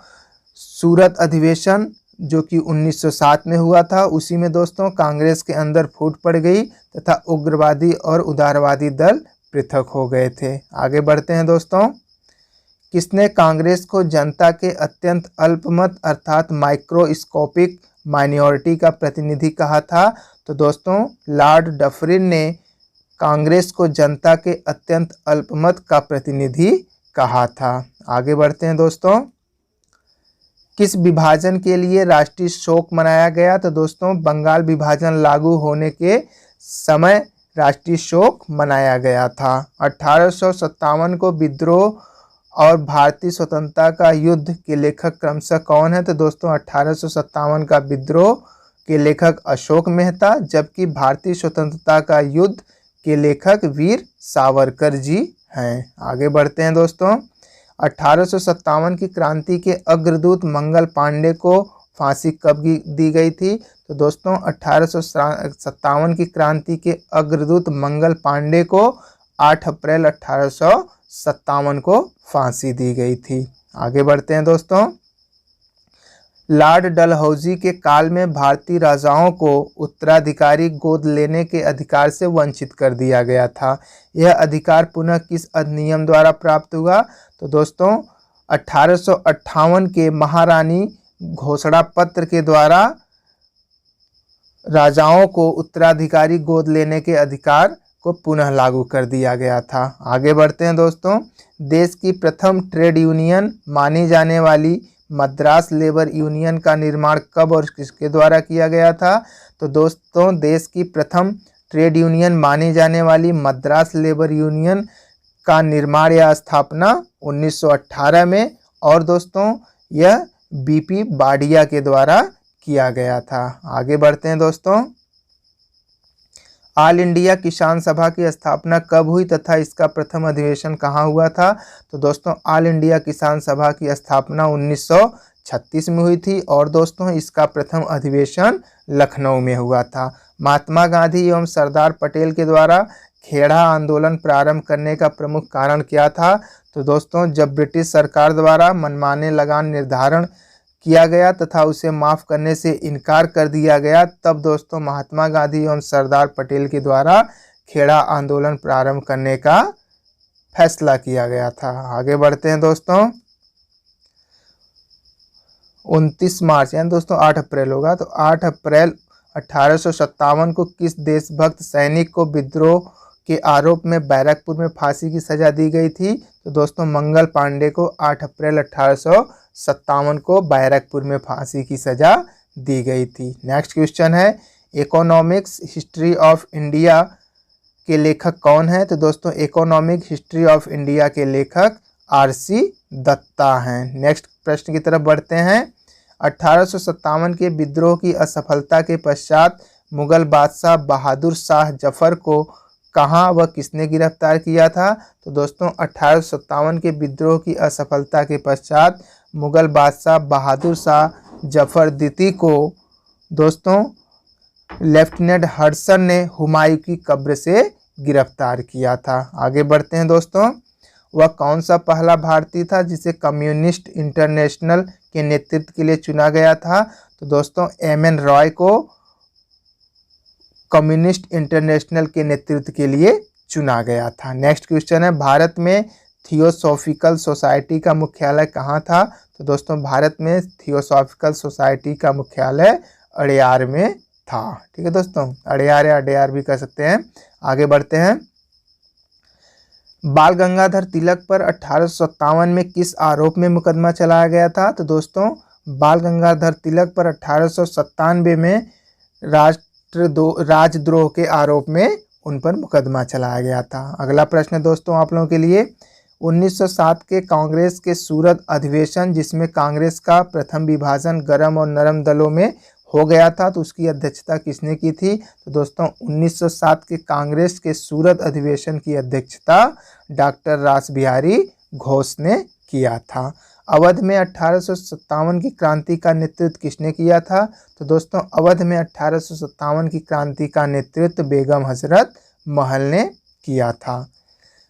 सूरत अधिवेशन जो कि 1907 में हुआ था, उसी में दोस्तों कांग्रेस के अंदर फूट पड़ गई तथा उग्रवादी और उदारवादी दल पृथक हो गए थे। आगे बढ़ते हैं दोस्तों। किसने कांग्रेस को जनता के अत्यंत अल्पमत अर्थात माइक्रोस्कोपिक माइनॉरिटी का प्रतिनिधि कहा था? तो दोस्तों लॉर्ड डफरिन ने कांग्रेस को जनता के अत्यंत अल्पमत का प्रतिनिधि कहा था। आगे बढ़ते हैं दोस्तों। किस विभाजन के लिए राष्ट्रीय शोक मनाया गया? तो दोस्तों बंगाल विभाजन लागू होने के समय राष्ट्रीय शोक मनाया गया था। 1857 को विद्रोह और भारतीय स्वतंत्रता का युद्ध के लेखक क्रमशः कौन है? तो दोस्तों 1857 का विद्रोह के लेखक अशोक मेहता, जबकि भारतीय स्वतंत्रता का युद्ध के लेखक वीर सावरकर जी हैं। आगे बढ़ते हैं दोस्तों। 1857 की क्रांति के अग्रदूत मंगल पांडे को फांसी कब दी गई थी? तो दोस्तों 1857 की क्रांति के अग्रदूत मंगल पांडे को 8 अप्रैल 1857 को फांसी दी गई थी। आगे बढ़ते हैं दोस्तों। लॉर्ड डलहौजी के काल में भारतीय राजाओं को उत्तराधिकारी गोद लेने के अधिकार से वंचित कर दिया गया था। यह अधिकार पुनः किस अधिनियम द्वारा प्राप्त हुआ? तो दोस्तों 1858 के महारानी घोषणा पत्र के द्वारा राजाओं को उत्तराधिकारी गोद लेने के अधिकार को पुनः लागू कर दिया गया था। आगे बढ़ते हैं दोस्तों। देश की प्रथम ट्रेड यूनियन मानी जाने वाली मद्रास लेबर यूनियन का निर्माण कब और किसके द्वारा किया गया था? तो दोस्तों, देश की प्रथम ट्रेड यूनियन मानी जाने वाली मद्रास लेबर यूनियन का निर्माण या स्थापना 1918 में और दोस्तों यह बीपी बाडिया के द्वारा किया गया था। आगे बढ़ते हैं दोस्तों। ऑल इंडिया किसान सभा की स्थापना कब हुई तथा इसका प्रथम अधिवेशन कहाँ हुआ था? तो दोस्तों, ऑल इंडिया किसान सभा की स्थापना 1936 में हुई थी और दोस्तों इसका प्रथम अधिवेशन लखनऊ में हुआ था। महात्मा गांधी एवं सरदार पटेल के द्वारा खेड़ा आंदोलन प्रारंभ करने का प्रमुख कारण क्या था? तो दोस्तों, जब ब्रिटिश सरकार द्वारा मनमाने लगान निर्धारण किया गया तथा उसे माफ़ करने से इनकार कर दिया गया, तब दोस्तों महात्मा गांधी एवं सरदार पटेल के द्वारा खेड़ा आंदोलन प्रारंभ करने का फैसला किया गया था। आगे बढ़ते हैं दोस्तों। 29 मार्च यानी दोस्तों 8 अप्रैल होगा, तो 8 अप्रैल 1857 को किस देशभक्त सैनिक को विद्रोह के आरोप में बैरकपुर में फांसी की सजा दी गई थी? तो दोस्तों मंगल पांडे को 8 अप्रैल 1857 को बैरकपुर में फांसी की सजा दी गई थी। नेक्स्ट क्वेश्चन है, इकोनॉमिक्स हिस्ट्री ऑफ इंडिया के लेखक कौन है? तो दोस्तों इकोनॉमिक हिस्ट्री ऑफ इंडिया के लेखक आर.सी. दत्ता हैं। नेक्स्ट प्रश्न की तरफ बढ़ते हैं। 1857 के विद्रोह की असफलता के पश्चात मुगल बादशाह बहादुर शाह जफर को कहाँ व किसने गिरफ्तार किया था? तो दोस्तों 1857 के विद्रोह की असफलता के पश्चात मुगल बादशाह बहादुर शाह जफर द्वितीय को दोस्तों लेफ्टिनेंट हडसन ने हुमायूं की कब्र से गिरफ्तार किया था। आगे बढ़ते हैं दोस्तों। वह कौन सा पहला भारतीय था जिसे कम्युनिस्ट इंटरनेशनल के नेतृत्व के लिए चुना गया था? तो दोस्तों एम.एन. रॉय को कम्युनिस्ट इंटरनेशनल के नेतृत्व के लिए चुना गया था। नेक्स्ट क्वेश्चन है, भारत में थियोसॉफिकल सोसाइटी का मुख्यालय कहाँ था? तो दोस्तों भारत में थियोसॉफिकल सोसाइटी का मुख्यालय अड़यार में था। ठीक है दोस्तों, अड़यार या अडयार भी कह सकते हैं। आगे बढ़ते हैं। बाल गंगाधर तिलक पर 1857 में किस आरोप में मुकदमा चलाया गया था? तो दोस्तों बाल गंगाधर तिलक पर 1897 में राजद्रोह के आरोप में उन पर मुकदमा चलाया गया था। अगला प्रश्न दोस्तों आप लोगों के लिए, 1907 के कांग्रेस के सूरत अधिवेशन जिसमें कांग्रेस का प्रथम विभाजन गर्म और नरम दलों में हो गया था, तो उसकी अध्यक्षता किसने की थी? तो दोस्तों 1907 के कांग्रेस के सूरत अधिवेशन की अध्यक्षता डॉक्टर रासबिहारी घोष ने किया था। अवध में 1857 की क्रांति का नेतृत्व किसने किया था? तो दोस्तों अवध में 1857 की क्रांति का नेतृत्व बेगम हजरत महल ने किया था।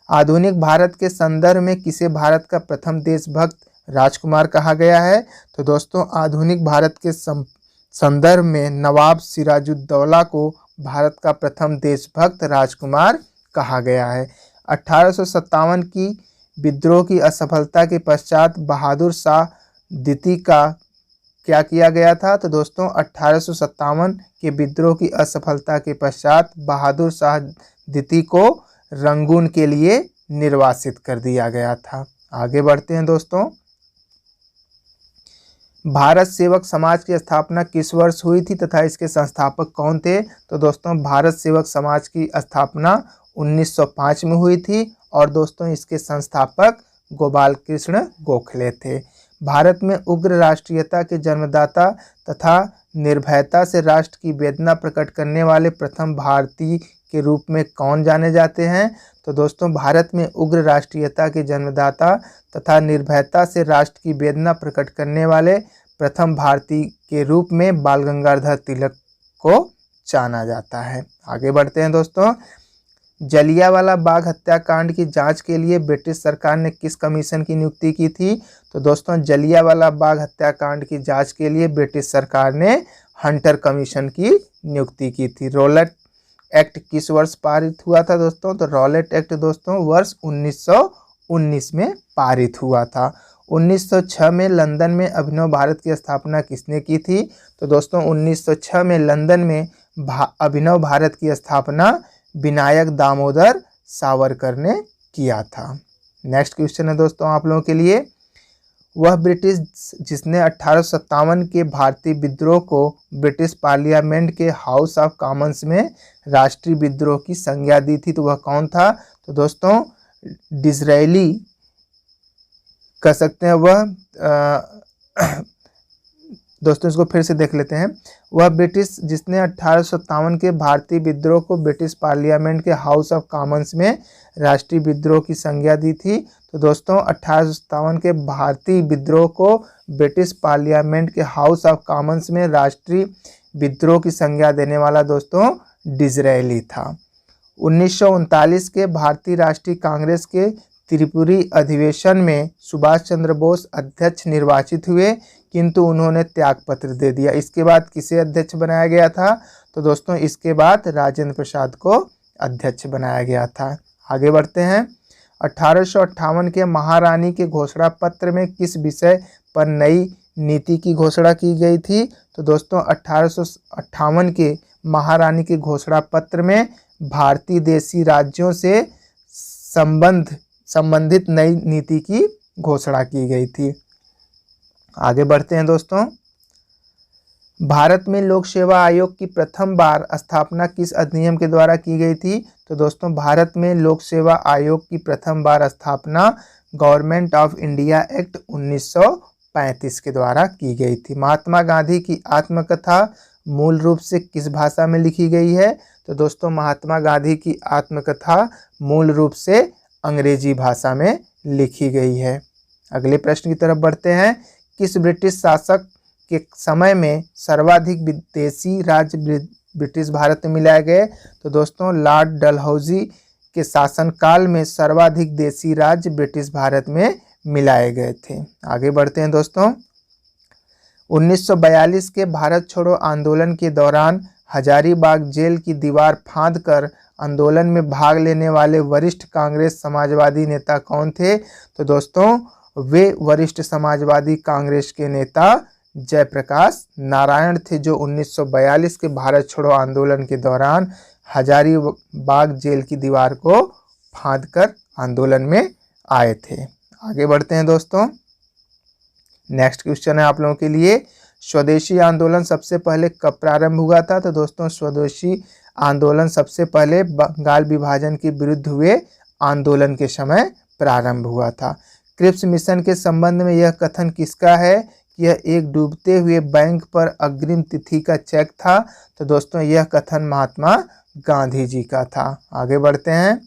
आधुनिक भारत के संदर्भ में किसे भारत का प्रथम देशभक्त राजकुमार कहा गया है? तो दोस्तों आधुनिक भारत के संदर्भ में नवाब सिराजुद्दौला को भारत का प्रथम देशभक्त राजकुमार कहा गया है। 1857 की विद्रोह की असफलता के पश्चात बहादुर शाह द्वितीय का क्या किया गया था? तो दोस्तों 1857 के विद्रोह की असफलता के पश्चात बहादुर शाह द्वितीय को रंगून के लिए निर्वासित कर दिया गया था। आगे बढ़ते हैं दोस्तों। भारत सेवक समाज की स्थापना किस वर्ष हुई थी तथा इसके संस्थापक कौन थे? तो दोस्तों भारत सेवक समाज की स्थापना 1905 में हुई थी और दोस्तों इसके संस्थापक गोपाल कृष्ण गोखले थे। भारत में उग्र राष्ट्रीयता के जन्मदाता तथा निर्भयता से राष्ट्र की वेदना प्रकट करने वाले प्रथम भारतीय के रूप में कौन जाने जाते हैं? तो दोस्तों भारत में उग्र राष्ट्रीयता के जन्मदाता तथा निर्भयता से राष्ट्र की वेदना प्रकट करने वाले प्रथम भारतीय के रूप में बाल गंगाधर तिलक को जाना जाता है। आगे बढ़ते हैं दोस्तों। जलियांवाला बाग हत्याकांड की जांच के लिए ब्रिटिश सरकार ने किस कमीशन की नियुक्ति की थी? तो दोस्तों जलियांवाला बाग हत्याकांड की जांच के लिए ब्रिटिश सरकार ने हंटर कमीशन की नियुक्ति की थी। रॉलेट एक्ट किस वर्ष पारित हुआ था दोस्तों? तो रॉलेट एक्ट दोस्तों वर्ष 1919 में पारित हुआ था। 1906 में लंदन में अभिनव भारत की स्थापना किसने की थी? तो दोस्तों 1906 में लंदन में अभिनव भारत की स्थापना विनायक दामोदर सावरकर ने किया था। नेक्स्ट क्वेश्चन है दोस्तों आप लोगों के लिए, वह ब्रिटिश जिसने 1857 के भारतीय विद्रोह को ब्रिटिश पार्लियामेंट के हाउस ऑफ कॉमन्स में राष्ट्रीय विद्रोह की संज्ञा दी थी, तो वह कौन था? तो दोस्तों डिज़रायली कह सकते हैं वह दोस्तों इसको फिर से देख लेते हैं। वह ब्रिटिश जिसने 1857 के भारतीय विद्रोह को ब्रिटिश पार्लियामेंट के हाउस ऑफ कॉमन्स में राष्ट्रीय विद्रोह की संज्ञा दी थी। तो दोस्तों 1857 के भारतीय विद्रोह को ब्रिटिश पार्लियामेंट के हाउस ऑफ कॉमन्स में राष्ट्रीय विद्रोह की संज्ञा देने वाला दोस्तों डिज़रायली था। 1939 के भारतीय राष्ट्रीय कांग्रेस के त्रिपुरी अधिवेशन में सुभाष चंद्र बोस अध्यक्ष निर्वाचित हुए, किंतु उन्होंने त्यागपत्र दे दिया। इसके बाद किसे अध्यक्ष बनाया गया था? तो दोस्तों इसके बाद राजेंद्र प्रसाद को अध्यक्ष बनाया गया था। आगे बढ़ते हैं। 1858 के महारानी के घोषणा पत्र में किस विषय पर नई नीति की घोषणा की गई थी? तो दोस्तों 1858 के महारानी के घोषणा पत्र में भारतीय देशी राज्यों से संबंधित नई नीति की घोषणा की गई थी। आगे बढ़ते हैं दोस्तों। भारत में लोक सेवा आयोग की प्रथम बार स्थापना किस अधिनियम के द्वारा की गई थी? तो दोस्तों भारत में लोक सेवा आयोग की प्रथम बार स्थापना गवर्नमेंट ऑफ इंडिया एक्ट 1935 के द्वारा की गई थी। महात्मा गांधी की आत्मकथा मूल रूप से किस भाषा में लिखी गई है? तो दोस्तों महात्मा गांधी की आत्मकथा मूल रूप से अंग्रेजी भाषा में लिखी गई है। अगले प्रश्न की तरफ बढ़ते हैं। किस ब्रिटिश शासक के समय में सर्वाधिक विदेशी राज्य ब्रिटिश भारत में मिलाए गए? तो दोस्तों लॉर्ड डलहौजी के शासनकाल में सर्वाधिक देशी राज्य ब्रिटिश भारत में मिलाए गए थे। आगे बढ़ते हैं दोस्तों। 1942 के भारत छोड़ो आंदोलन के दौरान हजारीबाग जेल की दीवार फांदकर आंदोलन में भाग लेने वाले वरिष्ठ कांग्रेस समाजवादी नेता कौन थे? तो दोस्तों वे वरिष्ठ समाजवादी कांग्रेस के नेता जयप्रकाश नारायण थे, जो 1942 के भारत छोड़ो आंदोलन के दौरान हजारीबाग जेल की दीवार को फांदकर आंदोलन में आए थे। आगे बढ़ते हैं दोस्तों। नेक्स्ट क्वेश्चन है आप लोगों के लिए, स्वदेशी आंदोलन सबसे पहले कब प्रारंभ हुआ था? तो दोस्तों स्वदेशी आंदोलन सबसे पहले बंगाल विभाजन के विरुद्ध हुए आंदोलन के समय प्रारंभ हुआ था। क्रिप्स मिशन के संबंध में यह कथन किसका है कि यह एक डूबते हुए बैंक पर अग्रिम तिथि का चेक था? तो दोस्तों यह कथन महात्मा गांधी जी का था। आगे बढ़ते हैं।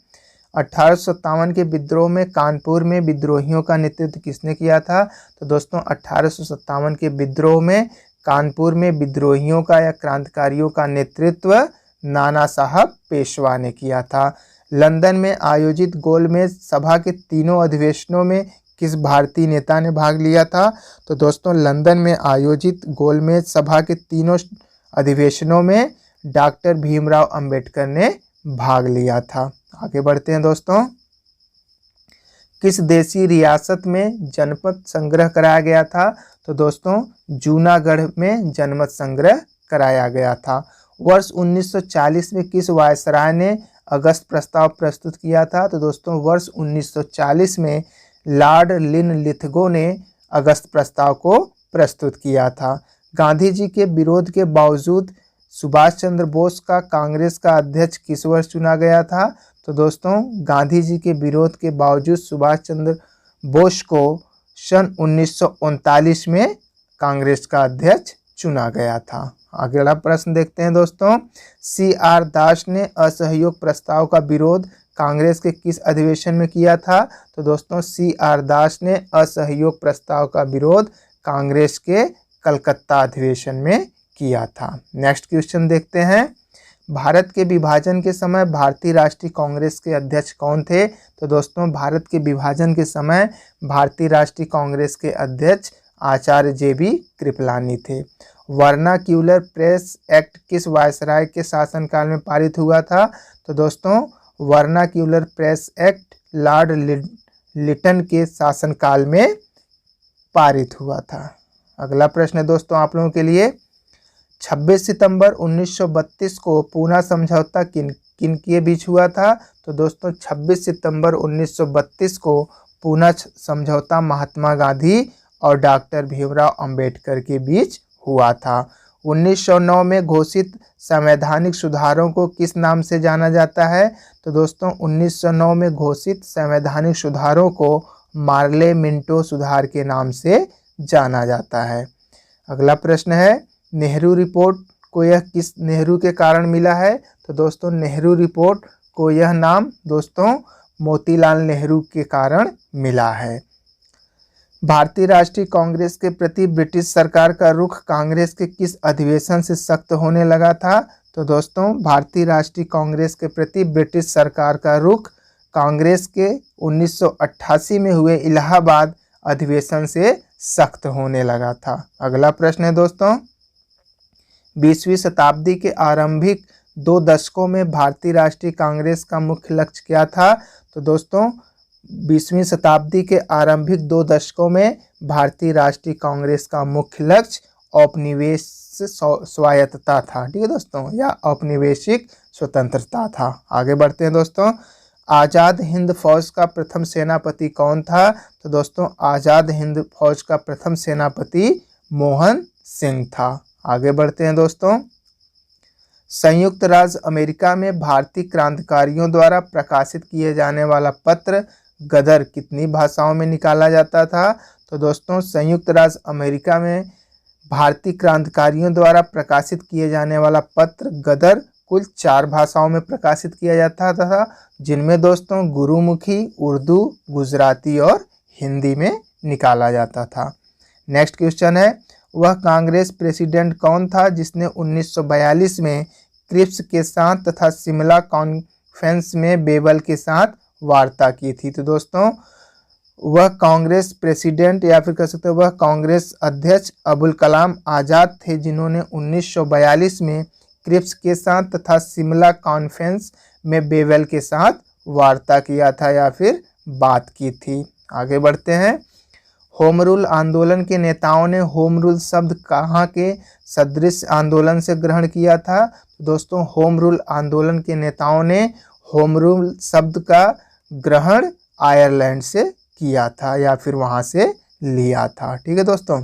1857 के विद्रोह में कानपुर में विद्रोहियों का नेतृत्व किसने किया था? तो दोस्तों 1857 के विद्रोह में कानपुर में विद्रोहियों का या क्रांतिकारियों का नेतृत्व नाना साहब पेशवा ने किया था। लंदन में आयोजित गोलमेज सभा के तीनों अधिवेशनों में किस भारतीय नेता ने भाग लिया था? तो दोस्तों लंदन में आयोजित गोलमेज सभा के तीनों अधिवेशनों में डॉक्टर भीमराव अंबेडकर ने भाग लिया था। आगे बढ़ते हैं दोस्तों। किस देशी रियासत में जनमत संग्रह कराया गया था? तो दोस्तों जूनागढ़ में जनमत संग्रह कराया गया था। वर्ष 1940 में किस वायसराय ने अगस्त प्रस्ताव प्रस्तुत किया था? तो दोस्तों वर्ष 1940 में लॉर्ड लिनलिथगो ने अगस्त प्रस्ताव को प्रस्तुत किया था। गांधी जी के विरोध के बावजूद सुभाष चंद्र बोस का कांग्रेस का अध्यक्ष किस वर्ष चुना गया था? तो दोस्तों गांधी जी के विरोध के बावजूद सुभाष चंद्र बोस को सन 1939 में कांग्रेस का अध्यक्ष चुना गया था। अगला प्रश्न देखते हैं दोस्तों। CR दास ने असहयोग प्रस्ताव का विरोध कांग्रेस के किस अधिवेशन में किया था? तो दोस्तों CR दास ने असहयोग प्रस्ताव का विरोध कांग्रेस के कलकत्ता अधिवेशन में किया था। नेक्स्ट क्वेश्चन देखते हैं। भारत के विभाजन के समय भारतीय राष्ट्रीय कांग्रेस के अध्यक्ष कौन थे? तो दोस्तों भारत के विभाजन के समय भारतीय राष्ट्रीय कांग्रेस के अध्यक्ष आचार्य JB कृपलानी थे। वर्नाक्यूलर प्रेस एक्ट किस वायसराय के शासनकाल में पारित हुआ था? तो दोस्तों vernacular press act lord Lytton के शासनकाल में पारित हुआ था। अगला प्रश्न है दोस्तों आप लोगों के लिए, 26 सितंबर 1932 को पूना समझौता किन के बीच हुआ था? तो दोस्तों 26 सितंबर 1932 को पूना समझौता महात्मा गांधी और डॉक्टर भीमराव अंबेडकर के बीच हुआ था। 1909 में घोषित संवैधानिक सुधारों को किस नाम से जाना जाता है? तो दोस्तों 1909 में घोषित संवैधानिक सुधारों को मार्ले मिंटो सुधार के नाम से जाना जाता है। अगला प्रश्न है, नेहरू रिपोर्ट को यह किस नेहरू के कारण मिला है? तो दोस्तों नेहरू रिपोर्ट को यह नाम दोस्तों मोतीलाल नेहरू के कारण मिला है। भारतीय राष्ट्रीय कांग्रेस के प्रति ब्रिटिश सरकार का रुख कांग्रेस के किस अधिवेशन से सख्त होने लगा था? तो दोस्तों भारतीय राष्ट्रीय कांग्रेस के प्रति ब्रिटिश सरकार का रुख कांग्रेस के 1988 में हुए इलाहाबाद अधिवेशन से सख्त होने लगा था। अगला प्रश्न है दोस्तों, 20वीं शताब्दी के आरंभिक 2 दशकों में भारतीय राष्ट्रीय कांग्रेस का मुख्य लक्ष्य क्या था? तो दोस्तों 20वीं शताब्दी के आरंभिक 2 दशकों में भारतीय राष्ट्रीय कांग्रेस का मुख्य लक्ष्य औपनिवेश स्वायत्तता था। ठीक है दोस्तों, या औपनिवेशिक स्वतंत्रता था। आगे बढ़ते हैं दोस्तों, आज़ाद हिंद फौज का प्रथम सेनापति कौन था? तो दोस्तों आज़ाद हिंद फौज का प्रथम सेनापति मोहन सिंह था। आगे बढ़ते हैं दोस्तों, संयुक्त राज्य अमेरिका में भारतीय क्रांतिकारियों द्वारा प्रकाशित किए जाने वाला पत्र गदर कितनी भाषाओं में निकाला जाता था? तो दोस्तों संयुक्त राज्य अमेरिका में भारतीय क्रांतिकारियों द्वारा प्रकाशित किए जाने वाला पत्र गदर कुल 4 भाषाओं में प्रकाशित किया जाता था, जिनमें दोस्तों गुरुमुखी, उर्दू, गुजराती और हिंदी में निकाला जाता था। नेक्स्ट क्वेश्चन है, वह कांग्रेस प्रेसिडेंट कौन था जिसने 1942 में क्रिप्स के साथ तथा शिमला कॉन्फ्रेंस में बेबल के साथ वार्ता की थी? तो दोस्तों वह कांग्रेस प्रेसिडेंट या फिर कह सकते हैं वह कांग्रेस अध्यक्ष अबुल कलाम आज़ाद थे, जिन्होंने 1942 में क्रिप्स के साथ तथा शिमला कॉन्फ्रेंस में बेबल के साथ वार्ता किया था या फिर बात की थी। आगे बढ़ते हैं, होम रूल आंदोलन के नेताओं ने होम रूल शब्द कहाँ के सदृश आंदोलन से ग्रहण किया था? दोस्तों होम रूल आंदोलन के नेताओं ने होम रूल शब्द का ग्रहण आयरलैंड से किया था या फिर वहाँ से लिया था। ठीक है दोस्तों,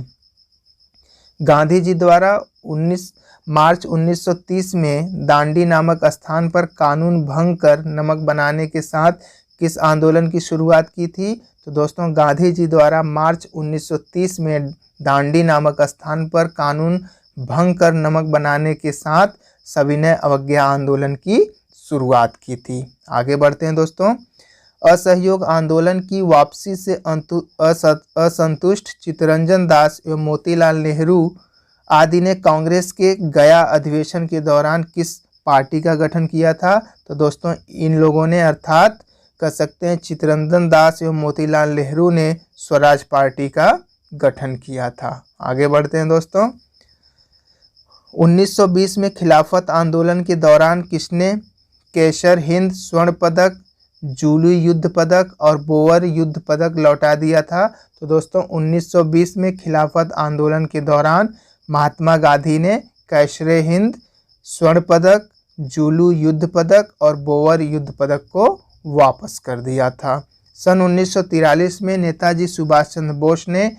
गांधी जी द्वारा 19 मार्च 1930 में दांडी नामक स्थान पर कानून भंग कर नमक बनाने के साथ किस आंदोलन की शुरुआत की थी? तो दोस्तों गांधी जी द्वारा मार्च 1930 में दांडी नामक स्थान पर कानून भंग कर नमक बनाने के साथ सविनय अवज्ञा आंदोलन की शुरुआत की थी। आगे बढ़ते हैं दोस्तों, असहयोग आंदोलन की वापसी से असंतुष्ट चित्तरंजन दास एवं मोतीलाल नेहरू आदि ने कांग्रेस के गया अधिवेशन के दौरान किस पार्टी का गठन किया था? तो दोस्तों इन लोगों ने अर्थात कह सकते हैं चित्तरंजन दास एवं मोतीलाल नेहरू ने स्वराज पार्टी का गठन किया था। आगे बढ़ते हैं दोस्तों, 1920 में खिलाफत आंदोलन के दौरान किसने कैसर हिंद स्वर्ण पदक, जूली युद्ध पदक और बोअर युद्ध पदक लौटा दिया था? तो दोस्तों 1920 में खिलाफत आंदोलन के दौरान महात्मा गांधी ने कैसर हिंद स्वर्ण पदक, जूलू युद्ध पदक और बोअर युद्ध पदक को वापस कर दिया था। सन 1943 में नेताजी सुभाष चंद्र बोस ने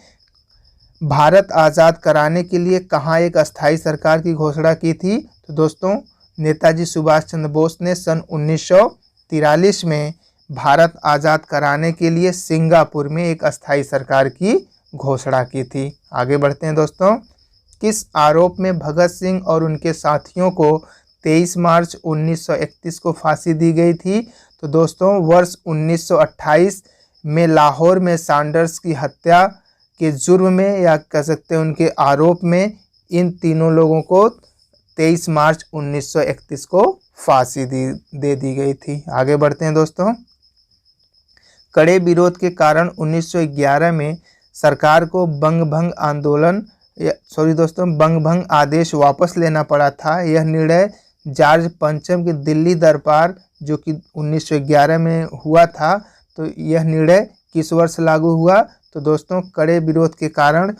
भारत आज़ाद कराने के लिए कहाँ एक अस्थायी सरकार की घोषणा की थी? तो दोस्तों नेताजी सुभाष चंद्र बोस ने सन 1943 में भारत आज़ाद कराने के लिए सिंगापुर में एक अस्थायी सरकार की घोषणा की थी। आगे बढ़ते हैं दोस्तों, किस आरोप में भगत सिंह और उनके साथियों को 23 मार्च 1931 को फांसी दी गई थी? तो दोस्तों वर्ष 1928 में लाहौर में सैंडर्स की हत्या के जुर्म में या कह सकते हैं उनके आरोप में इन तीनों लोगों को 23 मार्च 1931 को फांसी दे दी गई थी। आगे बढ़ते हैं दोस्तों, कड़े विरोध के कारण 1911 में सरकार को बंग भंग आदेश वापस लेना पड़ा था। यह निर्णय जॉर्ज पंचम के दिल्ली दरबार जो कि 1911 में हुआ था, तो यह निर्णय किस वर्ष लागू हुआ? तो दोस्तों कड़े विरोध के कारण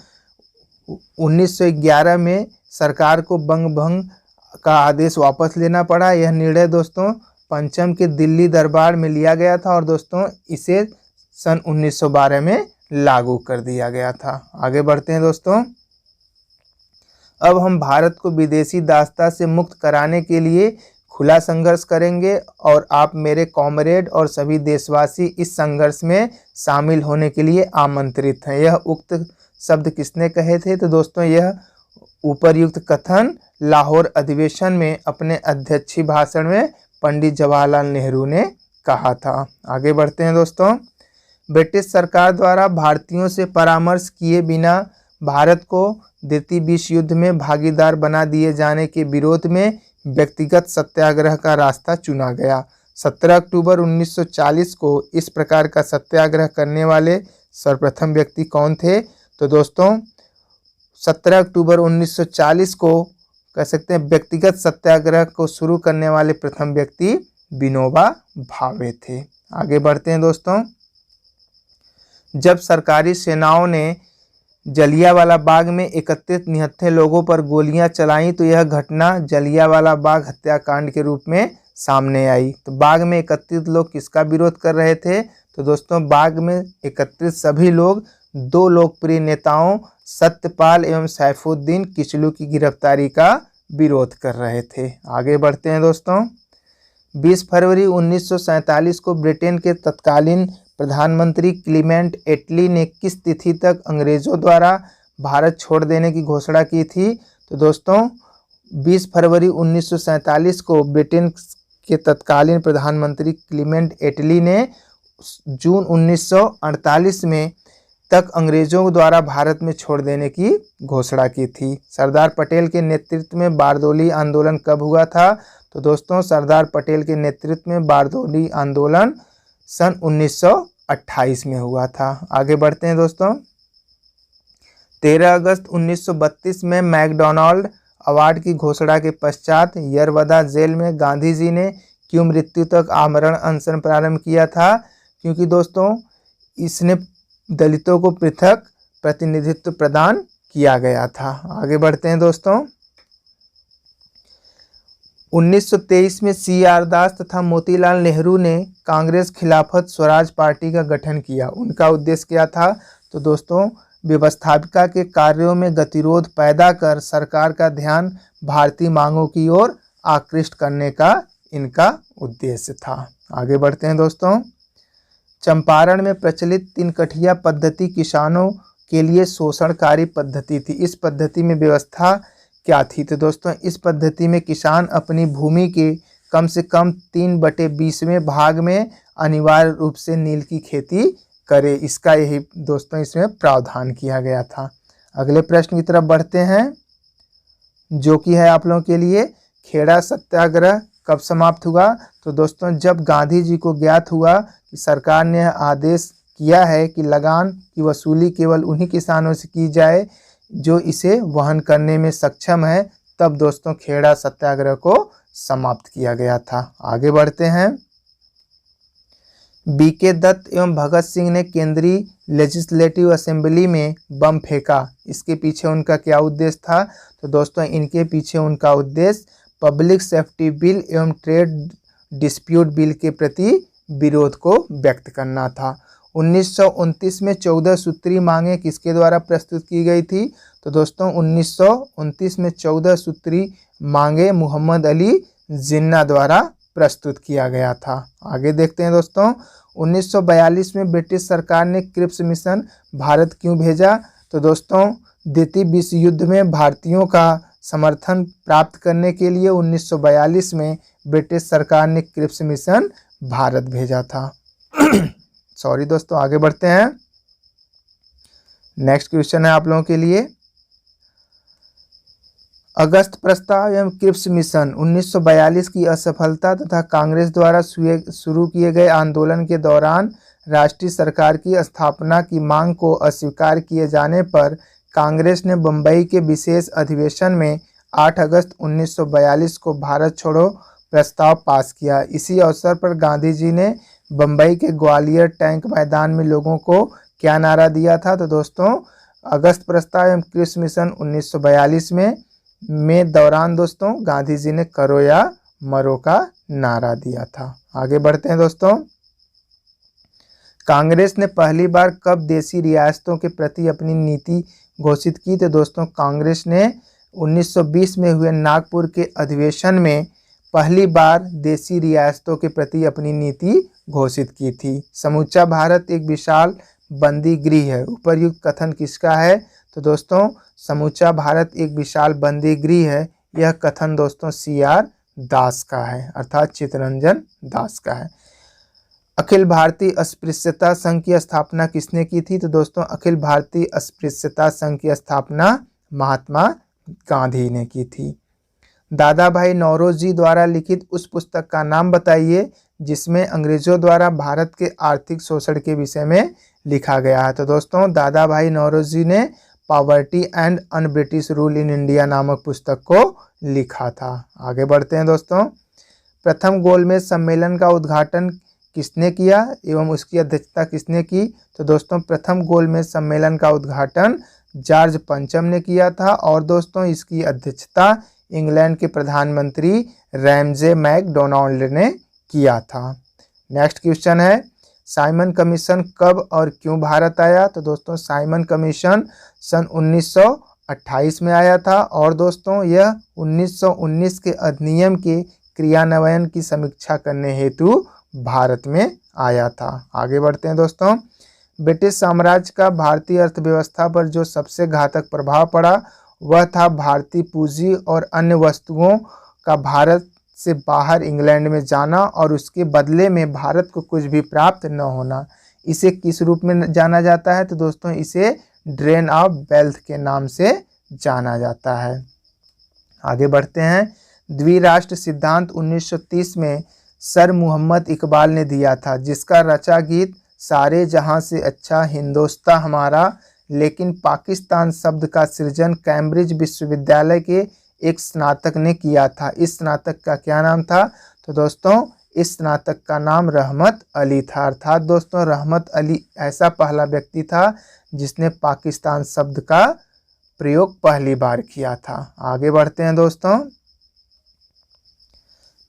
1911 में सरकार को बंग भंग का आदेश वापस लेना पड़ा। यह निर्णय दोस्तों पंचम के दिल्ली दरबार में लिया गया था और दोस्तों इसे सन 1912 में लागू कर दिया गया था। आगे बढ़ते हैं दोस्तों। अब हम भारत को विदेशी दासता से मुक्त कराने के लिए खुला संघर्ष करेंगे और आप मेरे कॉमरेड और सभी देशवासी इस संघर्ष में शामिल होने के लिए आमंत्रित हैं। यह उक्त शब्द किसने कहे थे? तो दोस्तों यह ऊपरयुक्त कथन लाहौर अधिवेशन में अपने अध्यक्षीय भाषण में पंडित जवाहरलाल नेहरू ने कहा था। आगे बढ़ते हैं दोस्तों। ब्रिटिश सरकार द्वारा भारतीयों से परामर्श किए बिना भारत को द्वितीय विश्व युद्ध में भागीदार बना दिए जाने के विरोध में व्यक्तिगत सत्याग्रह का रास्ता चुना गया। 17 अक्टूबर 1940 को इस प्रकार का सत्याग्रह करने वाले सर्वप्रथम व्यक्ति कौन थे? तो दोस्तों 17 अक्टूबर 1940 को कह सकते हैं व्यक्तिगत सत्याग्रह को शुरू करने वाले प्रथम व्यक्ति विनोबा भावे थे। आगे बढ़ते हैं दोस्तों। जब सरकारी सेनाओं ने जलियांवाला बाग में एकत्रित निहत्थे लोगों पर गोलियां चलाईं तो यह घटना जलियांवाला बाग हत्याकांड के रूप में सामने आई। तो बाग में एकत्रित लोग किसका विरोध कर रहे थे? तो दोस्तों बाग में एकत्रित सभी लोग दो लोकप्रिय नेताओं सत्यपाल एवं सैफुद्दीन किचलू की गिरफ्तारी का विरोध कर रहे थे। आगे बढ़ते हैं दोस्तों। 20 फरवरी 1947 को ब्रिटेन के तत्कालीन प्रधानमंत्री क्लीमेंट एटली ने किस तिथि तक अंग्रेजों द्वारा भारत छोड़ देने की घोषणा की थी? तो दोस्तों 20 फरवरी 1947 को ब्रिटेन के तत्कालीन प्रधानमंत्री क्लीमेंट एटली ने जून 1948 में तक अंग्रेजों द्वारा भारत में छोड़ देने की घोषणा की थी। सरदार पटेल के नेतृत्व में बारदोली आंदोलन कब हुआ था? तो दोस्तों सरदार पटेल के नेतृत्व में बारदोली आंदोलन सन 1928 में हुआ था। आगे बढ़ते हैं दोस्तों। 13 अगस्त 1932 में मैकडॉनल्ड अवार्ड की घोषणा के पश्चात यरवदा जेल में गांधी जी ने क्यों मृत्यु तक आमरण अनशन प्रारंभ किया था? क्योंकि दोस्तों इसने दलितों को पृथक प्रतिनिधित्व प्रदान किया गया था। आगे बढ़ते हैं दोस्तों। 1923 में CR दास तथा मोतीलाल नेहरू ने कांग्रेस खिलाफत स्वराज पार्टी का गठन किया। उनका उद्देश्य क्या था? तो दोस्तों व्यवस्थापिका के कार्यों में गतिरोध पैदा कर सरकार का ध्यान भारतीय मांगों की ओर आकृष्ट करने का इनका उद्देश्य था। आगे बढ़ते हैं दोस्तों। चंपारण में प्रचलित 3 कठिया पद्धति किसानों के लिए शोषणकारी पद्धति थी। इस पद्धति में व्यवस्था क्या थी? तो दोस्तों इस पद्धति में किसान अपनी भूमि के कम से कम 3/20वें भाग में अनिवार्य रूप से नील की खेती करे। इसका यही दोस्तों इसमें प्रावधान किया गया था। अगले प्रश्न की तरफ बढ़ते हैं जो कि है आप लोगों के लिए खेड़ा सत्याग्रह कब समाप्त हुआ? तो दोस्तों जब गांधी जी को ज्ञात हुआ कि सरकार ने आदेश किया है कि लगान की वसूली केवल उन्हीं किसानों से की जाए जो इसे वहन करने में सक्षम है, तब दोस्तों खेड़ा सत्याग्रह को समाप्त किया गया था। आगे बढ़ते हैं। BK दत्त एवं भगत सिंह ने केंद्रीय लेजिस्लेटिव असेंबली में बम फेंका। इसके पीछे उनका क्या उद्देश्य था? तो दोस्तों इनके पीछे उनका उद्देश्य पब्लिक सेफ्टी बिल एवं ट्रेड डिस्प्यूट बिल के प्रति विरोध को व्यक्त करना था। 1929 में 14 सूत्री मांगे किसके द्वारा प्रस्तुत की गई थी? तो दोस्तों 1929 में 14 सूत्री मांगे मोहम्मद अली जिन्ना द्वारा प्रस्तुत किया गया था। आगे देखते हैं दोस्तों। 1942 में ब्रिटिश सरकार ने क्रिप्स मिशन भारत क्यों भेजा? तो दोस्तों द्वितीय विश्व युद्ध में भारतीयों का समर्थन प्राप्त करने के लिए 1942 में ब्रिटिश सरकार ने क्रिप्स मिशन भारत भेजा था। सॉरी दोस्तों, आगे बढ़ते हैं। नेक्स्ट क्वेश्चन है आप लोगों के लिए। अगस्त प्रस्ताव एवं क्रिप्स मिशन 1942 की असफलता तथा कांग्रेस द्वारा शुरू किए गए आंदोलन के दौरान राष्ट्रीय सरकार की स्थापना की मांग को अस्वीकार किए जाने पर कांग्रेस ने बम्बई के विशेष अधिवेशन में 8 अगस्त 1942 को भारत छोड़ो प्रस्ताव पास किया। इसी अवसर पर गांधी जी ने बम्बई के ग्वालियर टैंक मैदान में लोगों को क्या नारा दिया था? तो दोस्तों अगस्त प्रस्ताव एवं कृषि मिशन 1942 में दौरान दोस्तों गांधी जी ने करो या मरो का नारा दिया था। आगे बढ़ते हैं दोस्तों। कांग्रेस ने पहली बार कब देशी रियासतों के प्रति अपनी नीति घोषित की? तो दोस्तों कांग्रेस ने 1920 में हुए नागपुर के अधिवेशन में पहली बार देशी रियासतों के प्रति अपनी नीति घोषित की थी। समूचा भारत एक विशाल बंदी गृह है, उपर्युक्त कथन किसका है? तो दोस्तों समूचा भारत एक विशाल बंदी गृह है, यह कथन दोस्तों CR दास का है, अर्थात चित्तरंजन दास का है। अखिल भारतीय अस्पृश्यता संघ की स्थापना किसने की थी? तो दोस्तों अखिल भारतीय अस्पृश्यता संघ की स्थापना महात्मा गांधी ने की थी। दादा भाई नौरोजी द्वारा लिखित उस पुस्तक का नाम बताइए जिसमें अंग्रेजों द्वारा भारत के आर्थिक शोषण के विषय में लिखा गया है। तो दोस्तों दादा भाई नौरोजी ने poverty and un British rule in India नामक पुस्तक को लिखा था। आगे बढ़ते हैं दोस्तों। प्रथम गोलमेज सम्मेलन का उद्घाटन किसने किया एवं उसकी अध्यक्षता किसने की? तो दोस्तों प्रथम गोलमेज सम्मेलन का उद्घाटन जॉर्ज पंचम ने किया था और दोस्तों इसकी अध्यक्षता इंग्लैंड के प्रधानमंत्री रैमजे मैकडोनाल्ड ने किया था। नेक्स्ट क्वेश्चन है, साइमन कमीशन कब और क्यों भारत आया? तो दोस्तों साइमन कमीशन सन 1928 में आया था और दोस्तों यह 1919 के अधिनियम के क्रियान्वयन की समीक्षा करने हेतु भारत में आया था। आगे बढ़ते हैं दोस्तों। ब्रिटिश साम्राज्य का भारतीय अर्थव्यवस्था पर जो सबसे घातक प्रभाव पड़ा वह था भारतीय पूंजी और अन्य वस्तुओं का भारत से बाहर इंग्लैंड में जाना और उसके बदले में भारत को कुछ भी प्राप्त न होना। इसे किस रूप में जाना जाता है? तो दोस्तों इसे ड्रेन ऑफ वेल्थ के नाम से जाना जाता है। आगे बढ़ते हैं। द्विराष्ट्र सिद्धांत 1930 में सर मोहम्मद इकबाल ने दिया था, जिसका रचा गीत सारे जहां से अच्छा हिंदोस्तां हमारा, लेकिन पाकिस्तान शब्द का सृजन कैम्ब्रिज विश्वविद्यालय के एक स्नातक ने किया था। इस स्नातक का क्या नाम था? तो दोस्तों इस स्नातक का नाम रहमत अली था, अर्थात दोस्तों रहमत अली ऐसा पहला व्यक्ति था जिसने पाकिस्तान शब्द का प्रयोग पहली बार किया था। आगे बढ़ते हैं दोस्तों।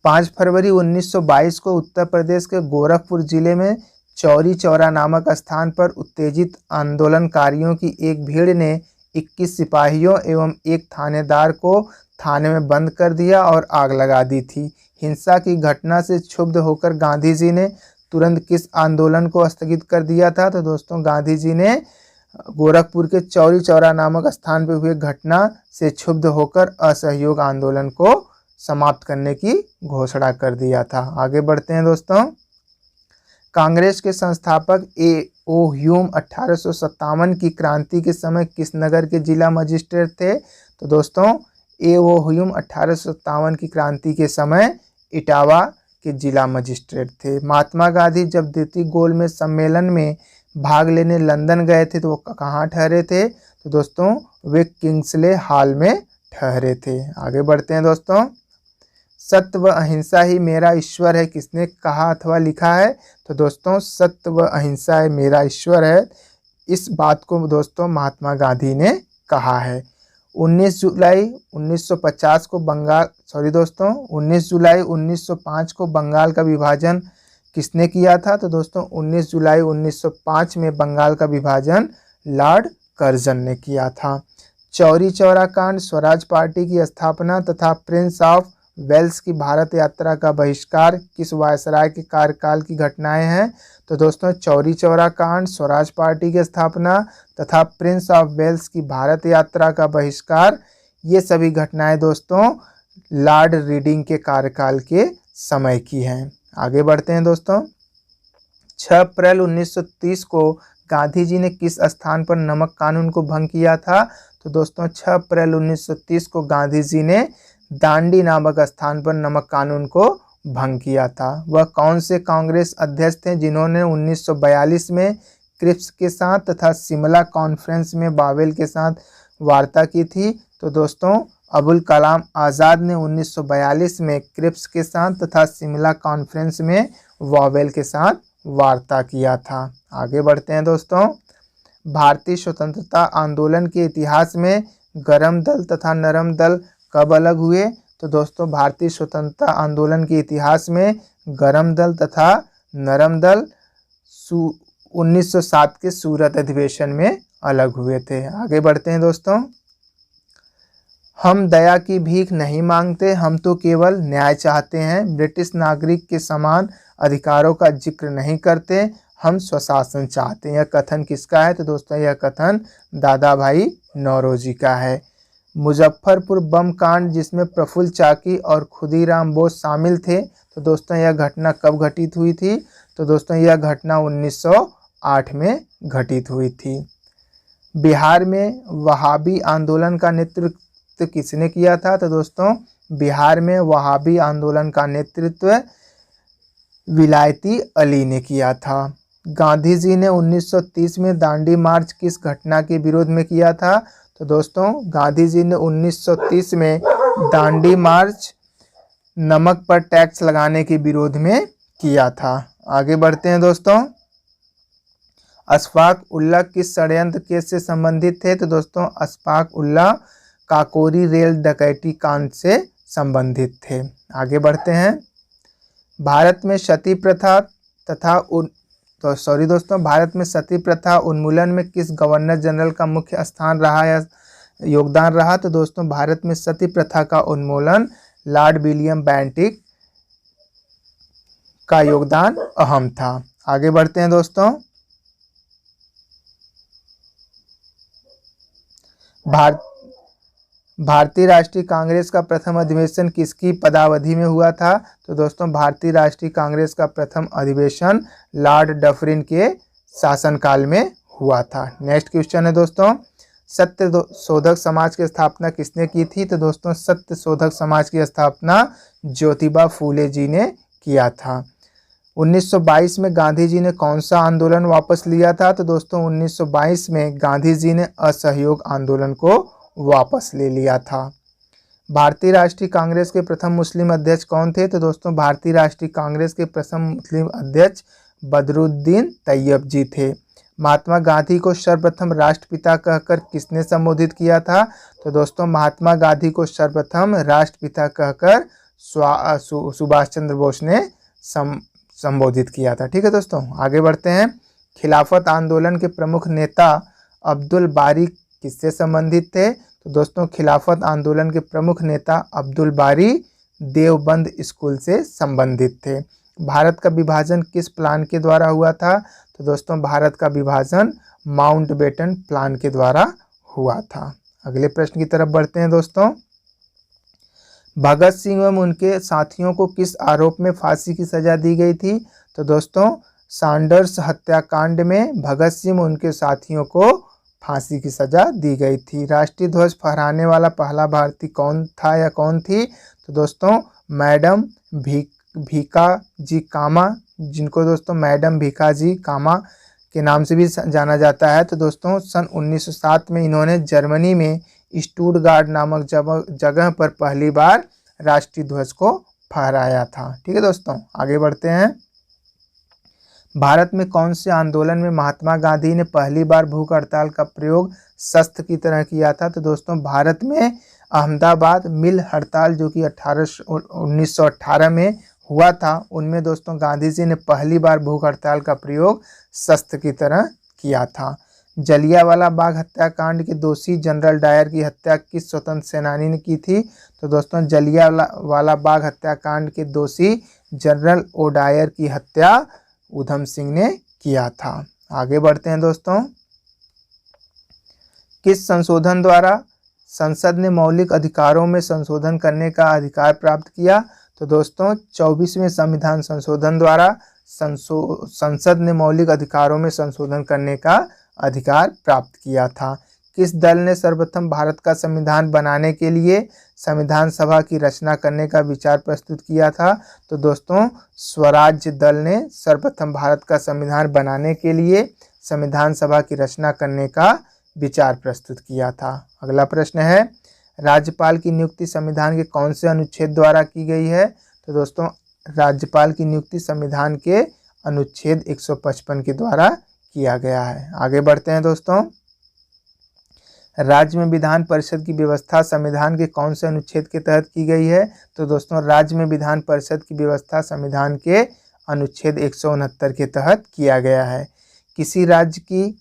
5 फरवरी 1922 को उत्तर प्रदेश के गोरखपुर जिले में चौरी चौरा नामक स्थान पर उत्तेजित आंदोलनकारियों की एक भीड़ ने 21 सिपाहियों एवं एक थानेदार को थाने में बंद कर दिया और आग लगा दी थी। हिंसा की घटना से क्षुब्ध होकर गांधी जी ने तुरंत किस आंदोलन को स्थगित कर दिया था? तो दोस्तों गांधी जी ने गोरखपुर के चौरी चौरा नामक स्थान पर हुए घटना से क्षुब्ध होकर असहयोग आंदोलन को समाप्त करने की घोषणा कर दिया था। आगे बढ़ते हैं दोस्तों। कांग्रेस के संस्थापक A.O. ह्यूम 1857 की क्रांति के समय किस नगर के जिला मजिस्ट्रेट थे? तो दोस्तों A.O. ह्यूम 1857 की क्रांति के समय इटावा के जिला मजिस्ट्रेट थे। महात्मा गांधी जब द्वितीय गोलमेज सम्मेलन में भाग लेने लंदन गए थे तो वो कहाँ ठहरे थे? तो दोस्तों वे किंग्सले हॉल में ठहरे थे। आगे बढ़ते हैं दोस्तों। सत्य व अहिंसा ही मेरा ईश्वर है किसने कहा अथवा लिखा है? तो दोस्तों सत्य व अहिंसा ही मेरा ईश्वर है, इस बात को दोस्तों महात्मा गांधी ने कहा है। 19 जुलाई 1905 को 19 जुलाई 1905 को बंगाल का विभाजन किसने किया था? तो दोस्तों 19 जुलाई 1905 में बंगाल का विभाजन लॉर्ड कर्जन ने किया था। चौरी चौरा कांड, स्वराज पार्टी की स्थापना तथा प्रिंस ऑफ वेल्स की भारत यात्रा का बहिष्कार किस वायसराय के कार्यकाल की घटनाएं हैं? तो दोस्तों चौरी चौरा कांड, स्वराज पार्टी की स्थापना तथा प्रिंस ऑफ वेल्स की भारत यात्रा का बहिष्कार, ये सभी घटनाएं दोस्तों लॉर्ड रीडिंग के कार्यकाल के समय की हैं। आगे बढ़ते हैं दोस्तों। 6 अप्रैल 1930 को गांधी जी ने किस स्थान पर नमक कानून को भंग किया था? तो दोस्तों 6 अप्रैल 1930 को गांधी जी ने दांडी नामक स्थान पर नमक कानून को भंग किया था। वह कौन से कांग्रेस अध्यक्ष थे जिन्होंने 1942 में क्रिप्स के साथ तथा शिमला कॉन्फ्रेंस में बावेल के साथ वार्ता की थी? तो दोस्तों अबुल कलाम आज़ाद ने 1942 में क्रिप्स के साथ तथा शिमला कॉन्फ्रेंस में वावेल के साथ वार्ता किया था। आगे बढ़ते हैं दोस्तों। भारतीय स्वतंत्रता आंदोलन के इतिहास में गरम दल तथा नरम दल कब अलग हुए? तो दोस्तों भारतीय स्वतंत्रता आंदोलन के इतिहास में गरम दल तथा नरम दल 1907 के सूरत अधिवेशन में अलग हुए थे। आगे बढ़ते हैं दोस्तों। हम दया की भीख नहीं मांगते, हम तो केवल न्याय चाहते हैं। ब्रिटिश नागरिक के समान अधिकारों का जिक्र नहीं करते, हम स्वशासन चाहते हैं। यह कथन किसका है? तो दोस्तों यह कथन दादा भाई नौरोजी का है। मुजफ्फरपुर बम कांड जिसमें प्रफुल्ल चाकी और खुदीराम बोस शामिल थे, तो दोस्तों यह घटना कब घटित हुई थी? तो दोस्तों यह घटना 1908 में घटित हुई थी। बिहार में वहाबी आंदोलन का नेतृत्व किसने किया था? तो दोस्तों बिहार में वहाबी आंदोलन का नेतृत्व विलायती अली ने किया था। गांधी जी ने 1930 में दांडी मार्च किस घटना के विरोध में किया था? तो दोस्तों गांधी जी ने 1930 में दांडी मार्च नमक पर टैक्स लगाने के विरोध में किया था। आगे बढ़ते हैं दोस्तों। अशफाक उल्लाह किस षड्यंत्र केस से संबंधित थे? तो दोस्तों अशफाक उल्लाह काकोरी रेल डकैती कांड से संबंधित थे। आगे बढ़ते हैं। भारत में सती प्रथा भारत में सती प्रथा उन्मूलन में किस गवर्नर जनरल का मुख्य स्थान रहा या योगदान रहा? तो दोस्तों भारत में सती प्रथा का उन्मूलन लॉर्ड विलियम बेंटिक का योगदान अहम था। आगे बढ़ते हैं दोस्तों। भारतीय राष्ट्रीय कांग्रेस का प्रथम अधिवेशन किसकी पदावधि में हुआ था? तो दोस्तों भारतीय राष्ट्रीय कांग्रेस का प्रथम अधिवेशन लॉर्ड डफरिन के शासनकाल में हुआ था। नेक्स्ट क्वेश्चन है दोस्तों, सत्य शोधक समाज की स्थापना किसने की थी? तो दोस्तों सत्य शोधक समाज की स्थापना ज्योतिबा फूले जी ने किया था। 1922 में गांधी जी ने कौन सा आंदोलन वापस लिया था? तो दोस्तों 1922 में गांधी जी ने असहयोग आंदोलन को वापस ले लिया था। भारतीय राष्ट्रीय कांग्रेस के प्रथम मुस्लिम अध्यक्ष कौन थे? तो दोस्तों भारतीय राष्ट्रीय कांग्रेस के प्रथम मुस्लिम अध्यक्ष बदरुद्दीन तैयब जी थे। महात्मा गांधी को सर्वप्रथम राष्ट्रपिता कहकर किसने संबोधित किया था? तो दोस्तों महात्मा गांधी को सर्वप्रथम राष्ट्रपिता कहकर सुभाष चंद्र बोस ने संबोधित किया था। ठीक है दोस्तों, आगे बढ़ते हैं। खिलाफत आंदोलन के प्रमुख नेता अब्दुल बारी किससे संबंधित थे? तो दोस्तों खिलाफत आंदोलन के प्रमुख नेता अब्दुल बारी देवबंद स्कूल से संबंधित थे। भारत का विभाजन किस प्लान के द्वारा हुआ था? तो दोस्तों भारत का विभाजन माउंटबेटन प्लान के द्वारा हुआ था। अगले प्रश्न की तरफ बढ़ते हैं दोस्तों। भगत सिंह एवं उनके साथियों को किस आरोप में फांसी की सजा दी गई थी? तो दोस्तों सैंडर्स हत्याकांड में भगत सिंह और उनके साथियों को फांसी की सजा दी गई थी। राष्ट्रीय ध्वज फहराने वाला पहला भारतीय कौन था या कौन थी? तो दोस्तों मैडम भीखा जी कामा, जिनको दोस्तों मैडम भीखा जी कामा के नाम से भी जाना जाता है। तो दोस्तों सन 1907 में इन्होंने जर्मनी में स्टुटगार्ट नामक जगह पर पहली बार राष्ट्रीय ध्वज को फहराया था। ठीक है दोस्तों, आगे बढ़ते हैं। भारत में कौन से आंदोलन में महात्मा गांधी ने पहली बार भूख हड़ताल का प्रयोग शस्त्र की तरह किया था? तो दोस्तों भारत में अहमदाबाद मिल हड़ताल जो कि 1918 में हुआ था, उनमें दोस्तों गांधी जी ने पहली बार भूख हड़ताल का प्रयोग शस्त्र की तरह किया था। जलियांवाला बाग हत्याकांड के दोषी जनरल डायर की हत्या किस स्वतंत्र सेनानी ने की थी? तो दोस्तों जलियांवाला बाग हत्याकांड के दोषी जनरल ओ डायर की हत्या उधम सिंह ने किया था। आगे बढ़ते हैं दोस्तों। किस संशोधन द्वारा संसद ने मौलिक अधिकारों में संशोधन करने का अधिकार प्राप्त किया? तो दोस्तों 24वें संविधान संशोधन द्वारा संसद ने मौलिक अधिकारों में संशोधन करने का अधिकार प्राप्त किया था। किस दल ने सर्वप्रथम भारत का संविधान बनाने के लिए संविधान सभा की रचना करने का विचार प्रस्तुत किया था? तो दोस्तों स्वराज्य दल ने सर्वप्रथम भारत का संविधान बनाने के लिए संविधान सभा की रचना करने का विचार प्रस्तुत किया था। अगला प्रश्न है, राज्यपाल की नियुक्ति संविधान के कौन से अनुच्छेद द्वारा की गई है? तो दोस्तों राज्यपाल की नियुक्ति संविधान के अनुच्छेद 155 के द्वारा किया गया है। आगे बढ़ते हैं दोस्तों। राज्य में विधान परिषद की व्यवस्था संविधान के कौन से अनुच्छेद के तहत की गई है? तो दोस्तों राज्य में विधान परिषद की व्यवस्था संविधान के अनुच्छेद 169 के तहत किया गया है। किसी राज्य की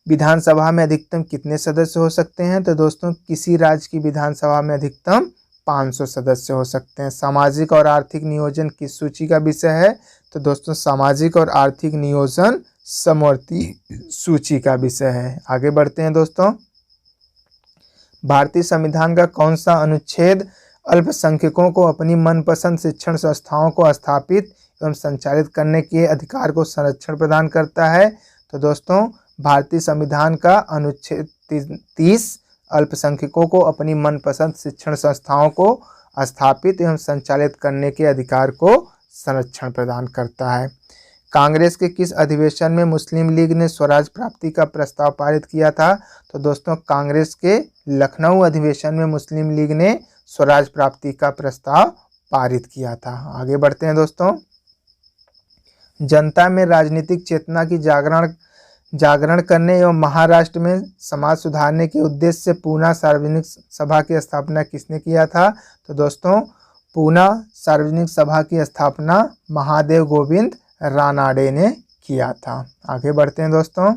विधानसभा में अधिकतम कितने सदस्य हो सकते हैं? तो दोस्तों किसी राज्य की विधानसभा में अधिकतम 500 सदस्य हो सकते हैं। सामाजिक और आर्थिक नियोजन किस सूची का विषय है? तो दोस्तों सामाजिक और आर्थिक नियोजन समवर्ती सूची का विषय है। आगे बढ़ते हैं दोस्तों। भारतीय संविधान का कौन सा अनुच्छेद अल्पसंख्यकों को अपनी मनपसंद शिक्षण संस्थाओं को स्थापित एवं संचालित करने के अधिकार को संरक्षण प्रदान करता है? तो दोस्तों भारतीय संविधान का अनुच्छेद 30 अल्पसंख्यकों को अपनी मनपसंद शिक्षण संस्थाओं को स्थापित एवं संचालित करने के अधिकार को संरक्षण प्रदान करता है। कांग्रेस के किस अधिवेशन में मुस्लिम लीग ने स्वराज प्राप्ति का प्रस्ताव पारित किया था? तो दोस्तों कांग्रेस के लखनऊ अधिवेशन में मुस्लिम लीग ने स्वराज प्राप्ति का प्रस्ताव पारित किया था। आगे बढ़ते हैं दोस्तों। जनता में राजनीतिक चेतना की जागरण करने एवं महाराष्ट्र में समाज सुधारने के उद्देश्य से पूना सार्वजनिक सभा की स्थापना किसने किया था? तो दोस्तों पूना सार्वजनिक सभा की स्थापना महादेव गोविंद रानाडे ने किया था। आगे बढ़ते हैं दोस्तों।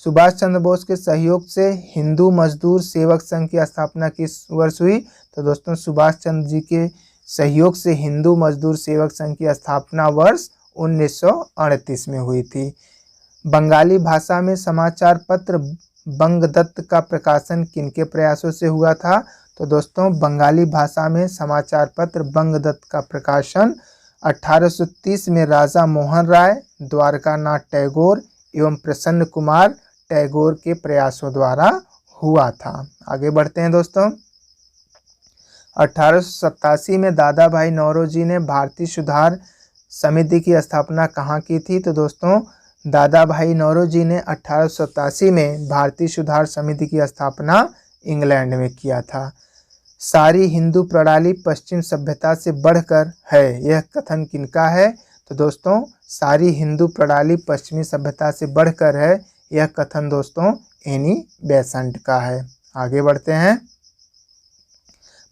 सुभाष चंद्र बोस के सहयोग से हिंदू मजदूर सेवक संघ की स्थापना किस वर्ष हुई? तो दोस्तों सुभाष चंद्र जी के सहयोग से हिंदू मजदूर सेवक संघ की स्थापना वर्ष 1938 में हुई थी। बंगाली भाषा में समाचार पत्र बंगदत्त का प्रकाशन किनके प्रयासों से हुआ था? तो दोस्तों बंगाली भाषा में समाचार पत्र बंगदत्त का प्रकाशन 1830 में राजा मोहन राय, द्वारकानाथ टैगोर एवं प्रसन्न कुमार टैगोर के प्रयासों द्वारा हुआ था। आगे बढ़ते हैं दोस्तों। 1887 में दादा भाई नौरोजी ने भारतीय सुधार समिति की स्थापना कहाँ की थी? तो दोस्तों दादा भाई नौरोजी ने 1887 में भारतीय सुधार समिति की स्थापना इंग्लैंड में किया था। सारी हिंदू प्रणाली पश्चिम सभ्यता से बढ़कर है, यह कथन किनका है? तो दोस्तों सारी हिंदू प्रणाली पश्चिमी सभ्यता से बढ़कर है, यह कथन दोस्तों एनी बेसेंट का है। आगे बढ़ते हैं।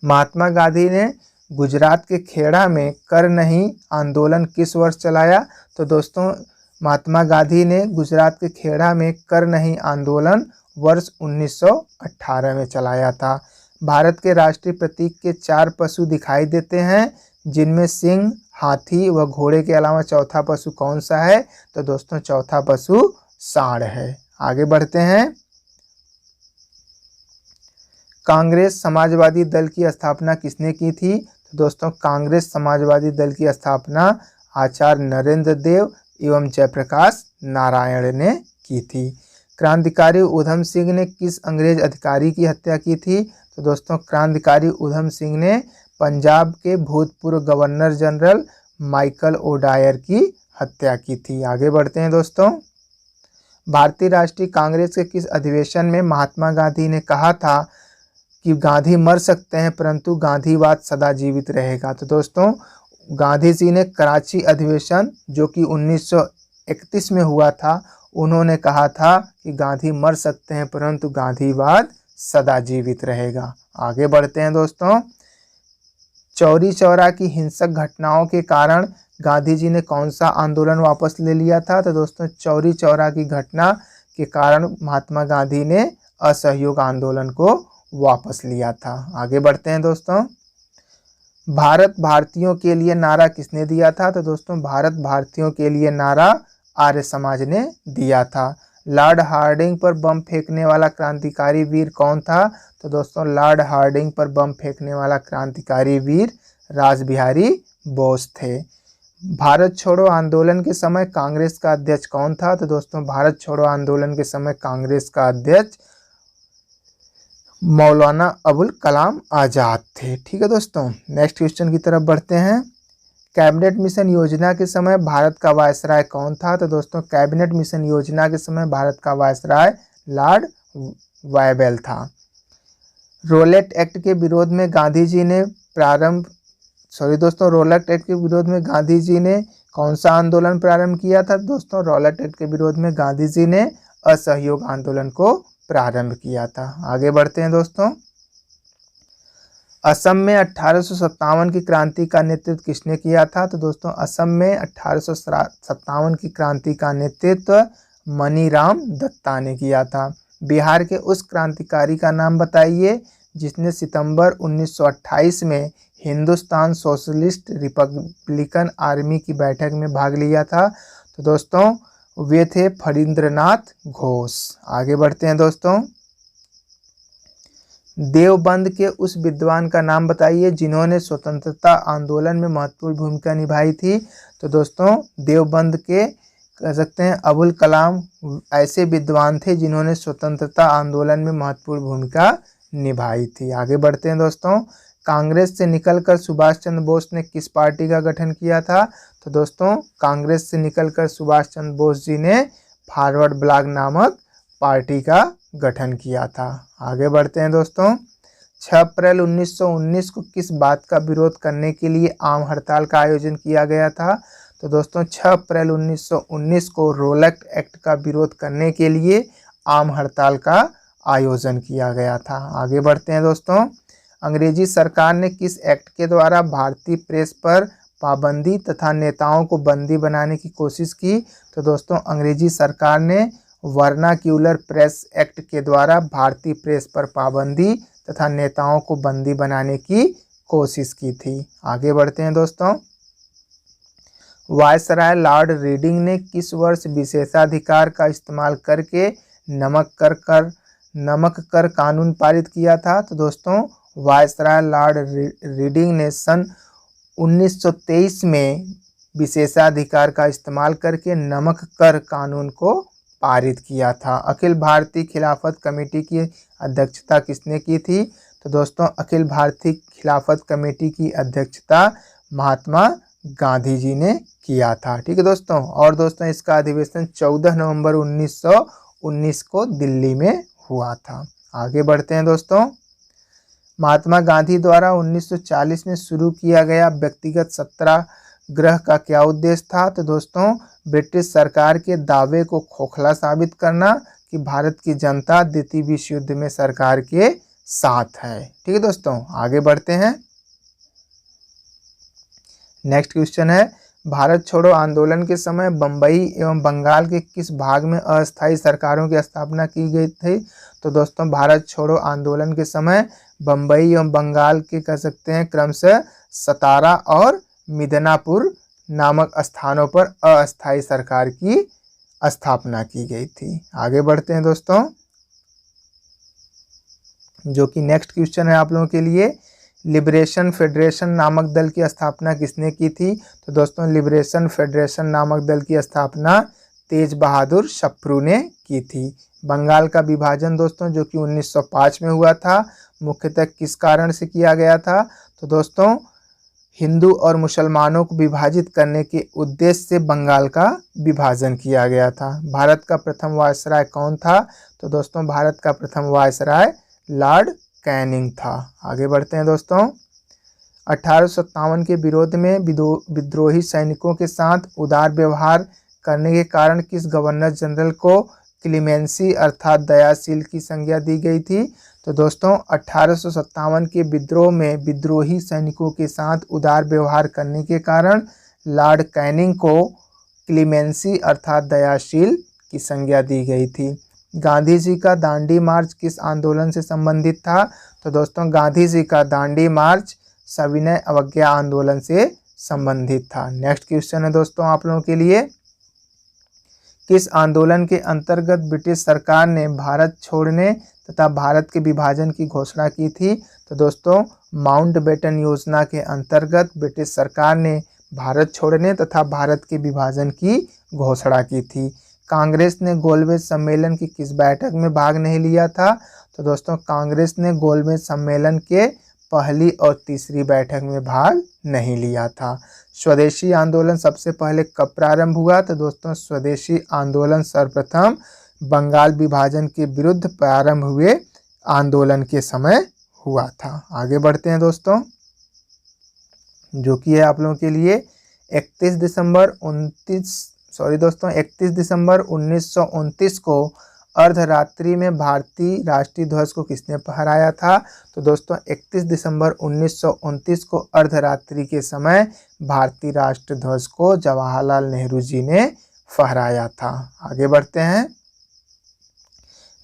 महात्मा गांधी ने गुजरात के खेड़ा में कर नहीं आंदोलन किस वर्ष चलाया? तो दोस्तों महात्मा गांधी ने गुजरात के खेड़ा में कर नहीं आंदोलन वर्ष 1918 में चलाया था। भारत के राष्ट्रीय प्रतीक के 4 पशु दिखाई देते हैं, जिनमें सिंह, हाथी व घोड़े के अलावा चौथा पशु कौन सा है? तो दोस्तों चौथा पशु सांड है। आगे बढ़ते हैं। कांग्रेस समाजवादी दल की स्थापना किसने की थी? तो दोस्तों कांग्रेस समाजवादी दल की स्थापना आचार्य नरेंद्र देव एवं जयप्रकाश नारायण ने की थी। क्रांतिकारी उधम सिंह ने किस अंग्रेज अधिकारी की हत्या की थी? तो दोस्तों क्रांतिकारी उधम सिंह ने पंजाब के भूतपूर्व गवर्नर जनरल माइकल ओडायर की हत्या की थी। आगे बढ़ते हैं दोस्तों। भारतीय राष्ट्रीय कांग्रेस के किस अधिवेशन में महात्मा गांधी ने कहा था कि गांधी मर सकते हैं परंतु गांधीवाद सदा जीवित रहेगा? तो दोस्तों गांधी जी ने कराची अधिवेशन जो कि 1931 में हुआ था, उन्होंने कहा था कि गांधी मर सकते हैं परंतु गांधीवाद सदा जीवित रहेगा। आगे बढ़ते हैं दोस्तों। चौरी चौरा की हिंसक घटनाओं के कारण गांधी जी ने कौन सा आंदोलन वापस ले लिया था? तो दोस्तों चौरी चौरा की घटना के कारण महात्मा गांधी ने असहयोग आंदोलन को वापस लिया था। आगे बढ़ते हैं दोस्तों। भारत भारतीयों के लिए नारा किसने दिया था? तो दोस्तों भारत भारतीयों के लिए नारा आर्य समाज ने दिया था। लॉर्ड हार्डिंग पर बम फेंकने वाला क्रांतिकारी वीर कौन था? तो दोस्तों लॉर्ड हार्डिंग पर बम फेंकने वाला क्रांतिकारी वीर रासबिहारी बोस थे। भारत छोड़ो आंदोलन के समय कांग्रेस का अध्यक्ष कौन था? तो दोस्तों भारत छोड़ो आंदोलन के समय कांग्रेस का अध्यक्ष मौलाना अबुल कलाम आज़ाद थे। ठीक है दोस्तों, नेक्स्ट क्वेश्चन की तरफ बढ़ते हैं। कैबिनेट मिशन योजना के समय भारत का वायसराय कौन था? तो दोस्तों कैबिनेट मिशन योजना के समय भारत का वायसराय लॉर्ड वायबल था। रोलेट एक्ट के विरोध में गांधी जी ने रोलेट एक्ट के विरोध में गांधी जी ने कौन सा आंदोलन प्रारंभ किया था दोस्तों? रौलट एक्ट के विरोध में गांधी जी ने असहयोग आंदोलन को प्रारंभ किया था। आगे बढ़ते हैं दोस्तों। असम में 1857 की क्रांति का नेतृत्व किसने किया था? तो दोस्तों असम में 1857 की क्रांति का नेतृत्व मनीराम दत्ता ने किया था। बिहार के उस क्रांतिकारी का नाम बताइए जिसने सितंबर 1928 में हिंदुस्तान सोशलिस्ट रिपब्लिकन आर्मी की बैठक में भाग लिया था। तो दोस्तों वे थे फणींद्रनाथ घोष। आगे बढ़ते हैं दोस्तों। देवबंद के उस विद्वान का नाम बताइए जिन्होंने स्वतंत्रता आंदोलन में महत्वपूर्ण भूमिका निभाई थी। तो दोस्तों देवबंद के कह सकते हैं अबुल कलाम ऐसे विद्वान थे जिन्होंने स्वतंत्रता आंदोलन में महत्वपूर्ण भूमिका निभाई थी। आगे बढ़ते हैं दोस्तों। कांग्रेस से निकलकर सुभाष चंद्र बोस ने किस पार्टी का गठन किया था? तो दोस्तों कांग्रेस से निकलकर सुभाष चंद्र बोस जी ने फॉरवर्ड ब्लॉक नामक पार्टी का गठन किया था। आगे बढ़ते हैं दोस्तों। 6 अप्रैल 1919 को किस बात का विरोध करने के लिए आम हड़ताल का आयोजन किया गया था? तो दोस्तों 6 अप्रैल 1919 को रौलट एक्ट का विरोध करने के लिए आम हड़ताल का आयोजन किया गया था। आगे बढ़ते हैं दोस्तों। अंग्रेजी सरकार ने किस एक्ट के द्वारा भारतीय प्रेस पर पाबंदी तथा नेताओं को बंदी बनाने की कोशिश की? तो दोस्तों अंग्रेजी सरकार ने वर्नाक्यूलर प्रेस एक्ट के द्वारा भारतीय प्रेस पर पाबंदी तथा नेताओं को बंदी बनाने की कोशिश की थी। आगे बढ़ते हैं दोस्तों। वायसराय लॉर्ड रीडिंग ने किस वर्ष विशेषाधिकार का इस्तेमाल करके नमक कर कानून पारित किया था? तो दोस्तों वायसराय लॉर्ड रीडिंग ने सन 1923 में विशेषाधिकार का इस्तेमाल करके नमक कर कानून को पारित किया था। अखिल भारतीय खिलाफत कमेटी की अध्यक्षता किसने की थी? तो दोस्तों अखिल भारतीय खिलाफत कमेटी की अध्यक्षता महात्मा गांधी जी ने किया था। ठीक है दोस्तों। और दोस्तों इसका अधिवेशन 14 नवंबर 1919 को दिल्ली में हुआ था। आगे बढ़ते हैं दोस्तों। महात्मा गांधी द्वारा 1940 में शुरू किया गया व्यक्तिगत सत्याग्रह का क्या उद्देश्य था? तो दोस्तों ब्रिटिश सरकार के दावे को खोखला साबित करना कि भारत की जनता द्वितीय विश्व युद्ध में सरकार के साथ है। ठीक है दोस्तों। आगे बढ़ते हैं। नेक्स्ट क्वेश्चन है भारत छोड़ो आंदोलन के समय बम्बई एवं बंगाल के किस भाग में अस्थायी सरकारों की स्थापना की गई थी? तो दोस्तों भारत छोड़ो आंदोलन के समय बम्बई एवं बंगाल के कह सकते हैं क्रमशः सतारा और मिदनापुर नामक स्थानों पर अस्थायी सरकार की स्थापना की गई थी। आगे बढ़ते हैं दोस्तों, जो कि नेक्स्ट क्वेश्चन है आप लोगों के लिए। लिबरेशन फेडरेशन नामक दल की स्थापना किसने की थी? तो दोस्तों लिबरेशन फेडरेशन नामक दल की स्थापना तेज बहादुर सप्रू ने की थी। बंगाल का विभाजन दोस्तों जो कि 1905 में हुआ था, मुख्यतः किस कारण से किया गया था? तो दोस्तों हिंदू और मुसलमानों को विभाजित करने के उद्देश्य से बंगाल का विभाजन किया गया था। भारत का प्रथम वायसराय कौन था? तो दोस्तों भारत का प्रथम वायसराय लॉर्ड कैनिंग था। आगे बढ़ते हैं दोस्तों। 1857 के विरोध में विद्रोही सैनिकों के साथ उदार व्यवहार करने के कारण किस गवर्नर जनरल को क्लीमेंसी अर्थात दयाशील की संज्ञा दी गई थी? तो दोस्तों 1857 के विद्रोह में विद्रोही सैनिकों के साथ उदार व्यवहार करने के कारण लॉर्ड कैनिंग को क्लीमेंसी अर्थात दयाशील की संज्ञा दी गई थी। गांधी जी का दांडी मार्च किस आंदोलन से संबंधित था? तो दोस्तों गांधी जी का दांडी मार्च सविनय अवज्ञा आंदोलन से संबंधित था। नेक्स्ट क्वेश्चन है दोस्तों आप लोगों के लिए, किस आंदोलन के अंतर्गत ब्रिटिश सरकार ने भारत छोड़ने तथा भारत के विभाजन की घोषणा की थी? तो दोस्तों माउंटबेटन योजना के अंतर्गत ब्रिटिश सरकार ने भारत छोड़ने तथा भारत के विभाजन की घोषणा की थी। कांग्रेस ने गोलमेज सम्मेलन की किस बैठक में भाग नहीं लिया था? तो दोस्तों कांग्रेस ने गोलमेज सम्मेलन के पहली और तीसरी बैठक में भाग नहीं लिया था। स्वदेशी आंदोलन सबसे पहले कब प्रारंभ हुआ? तो दोस्तों स्वदेशी आंदोलन सर्वप्रथम बंगाल विभाजन के विरुद्ध प्रारंभ हुए आंदोलन के समय हुआ था। आगे बढ़ते हैं दोस्तों, जो कि है आप लोगों के लिए 31 दिसंबर 1929 को अर्धरात्रि में भारतीय राष्ट्रीय ध्वज को किसने फहराया था? तो दोस्तों 31 दिसंबर 1929 को अर्धरात्रि के समय भारतीय राष्ट्रीय ध्वज को जवाहरलाल नेहरू जी ने फहराया था। आगे बढ़ते हैं।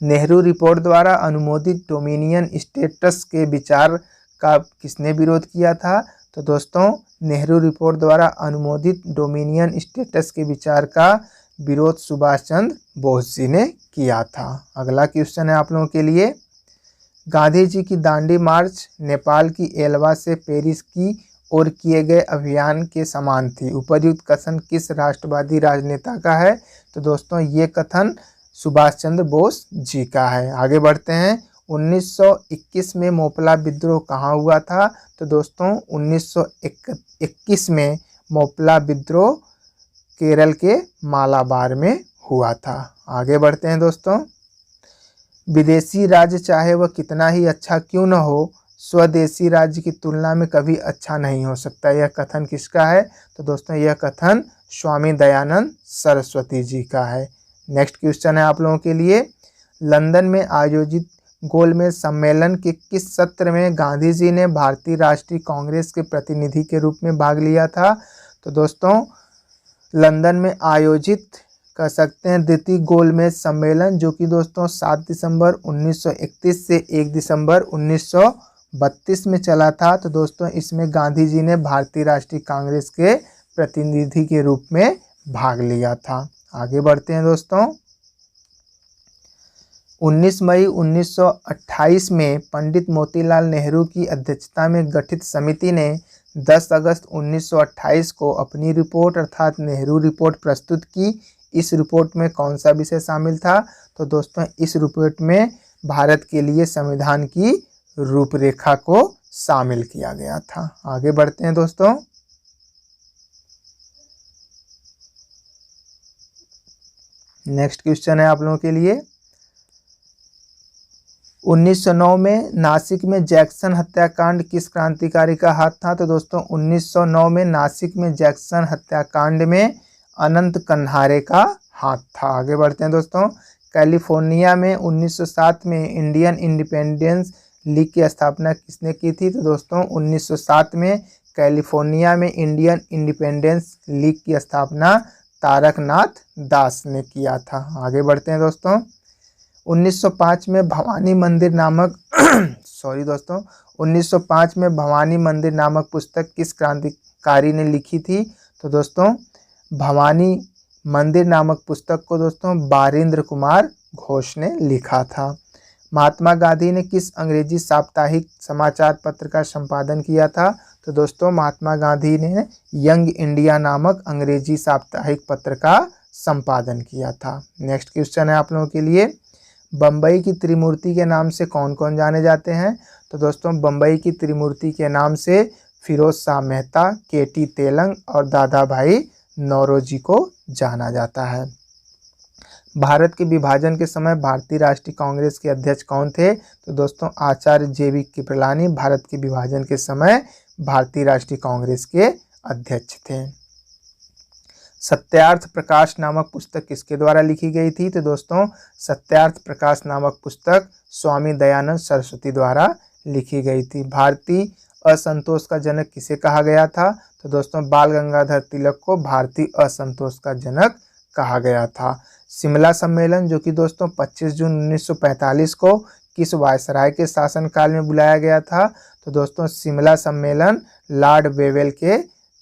नेहरू रिपोर्ट द्वारा अनुमोदित डोमिनियन स्टेटस के विचार का किसने विरोध किया था? तो दोस्तों नेहरू रिपोर्ट द्वारा अनुमोदित डोमिनियन स्टेटस के विचार का विरोध सुभाष चंद्र बोस जी ने किया था। अगला क्वेश्चन है आप लोगों के लिए, गांधी जी की दांडी मार्च नेपाल की एल्वा से पेरिस की ओर किए गए अभियान के समान थी। उपर्युक्त कथन किस राष्ट्रवादी राजनेता का है? तो दोस्तों ये कथन सुभाष चंद्र बोस जी का है। आगे बढ़ते हैं। 1921 में मोपला विद्रोह कहाँ हुआ था? तो दोस्तों 1921 में मोपला विद्रोह केरल के मालाबार में हुआ था। आगे बढ़ते हैं दोस्तों। विदेशी राज्य चाहे वह कितना ही अच्छा क्यों न हो, स्वदेशी राज्य की तुलना में कभी अच्छा नहीं हो सकता। यह कथन किसका है? तो दोस्तों यह कथन स्वामी दयानंद सरस्वती जी का है। नेक्स्ट क्वेश्चन है आप लोगों के लिए, लंदन में आयोजित गोलमेज सम्मेलन के किस सत्र में गांधी जी ने भारतीय राष्ट्रीय कांग्रेस के प्रतिनिधि के रूप में भाग लिया था? तो दोस्तों लंदन में आयोजित कर सकते हैं द्वितीय गोलमेज सम्मेलन, जो कि दोस्तों 7 दिसंबर 1931 से 1 दिसंबर 1932 में चला था। तो दोस्तों इसमें गांधी जी ने भारतीय राष्ट्रीय कांग्रेस के प्रतिनिधि के रूप में भाग लिया था। आगे बढ़ते हैं दोस्तों। 19 मई 1928 में पंडित मोतीलाल नेहरू की अध्यक्षता में गठित समिति ने 10 अगस्त 1928 को अपनी रिपोर्ट अर्थात नेहरू रिपोर्ट प्रस्तुत की। इस रिपोर्ट में कौन सा विषय शामिल था? तो दोस्तों इस रिपोर्ट में भारत के लिए संविधान की रूपरेखा को शामिल किया गया था। आगे बढ़ते हैं दोस्तों। नेक्स्ट क्वेश्चन है आप लोगों के लिए, 1909 में नासिक में जैक्सन हत्याकांड किस क्रांतिकारी का हाथ था? तो दोस्तों 1909 में नासिक में जैक्सन हत्याकांड में अनंत कन्हारे का हाथ था। आगे बढ़ते हैं दोस्तों। कैलिफोर्निया में 1907 में इंडियन इंडिपेंडेंस लीग की स्थापना किसने की थी? तो दोस्तों 1907 में कैलिफोर्निया में इंडियन इंडिपेंडेंस लीग की स्थापना तारकनाथ दास ने किया था। आगे बढ़ते हैं दोस्तों। 1905 में भवानी मंदिर नामक 1905 में भवानी मंदिर नामक पुस्तक किस क्रांतिकारी ने लिखी थी? तो दोस्तों भवानी मंदिर नामक पुस्तक को दोस्तों बारिंद्र कुमार घोष ने लिखा था। महात्मा गांधी ने किस अंग्रेजी साप्ताहिक समाचार पत्र का संपादन किया था? तो दोस्तों महात्मा गांधी ने यंग इंडिया नामक अंग्रेजी साप्ताहिक पत्र का संपादन किया था। नेक्स्ट क्वेश्चन है आप लोगों के लिए, बम्बई की त्रिमूर्ति के नाम से कौन कौन जाने जाते हैं? तो दोस्तों बम्बई की त्रिमूर्ति के नाम से फिरोज शाह मेहता, केटी तेलंग और दादा भाई नौरोजी को जाना जाता है। भारत के विभाजन के समय भारतीय राष्ट्रीय कांग्रेस के अध्यक्ष कौन थे? तो दोस्तों आचार्य JV कृपलानी भारत के विभाजन के समय भारतीय राष्ट्रीय कांग्रेस के अध्यक्ष थे। सत्यार्थ प्रकाश नामक पुस्तक किसके द्वारा लिखी गई थी? तो दोस्तों सत्यार्थ प्रकाश नामक पुस्तक स्वामी दयानंद सरस्वती द्वारा लिखी गई थी। भारतीय असंतोष का जनक किसे कहा गया था? तो दोस्तों बाल गंगाधर तिलक को भारतीय असंतोष का जनक कहा गया था। शिमला सम्मेलन जो कि दोस्तों 25 जून 1945 को किस वायसराय के शासनकाल में बुलाया गया था? तो दोस्तों शिमला सम्मेलन लॉर्ड वेवेल के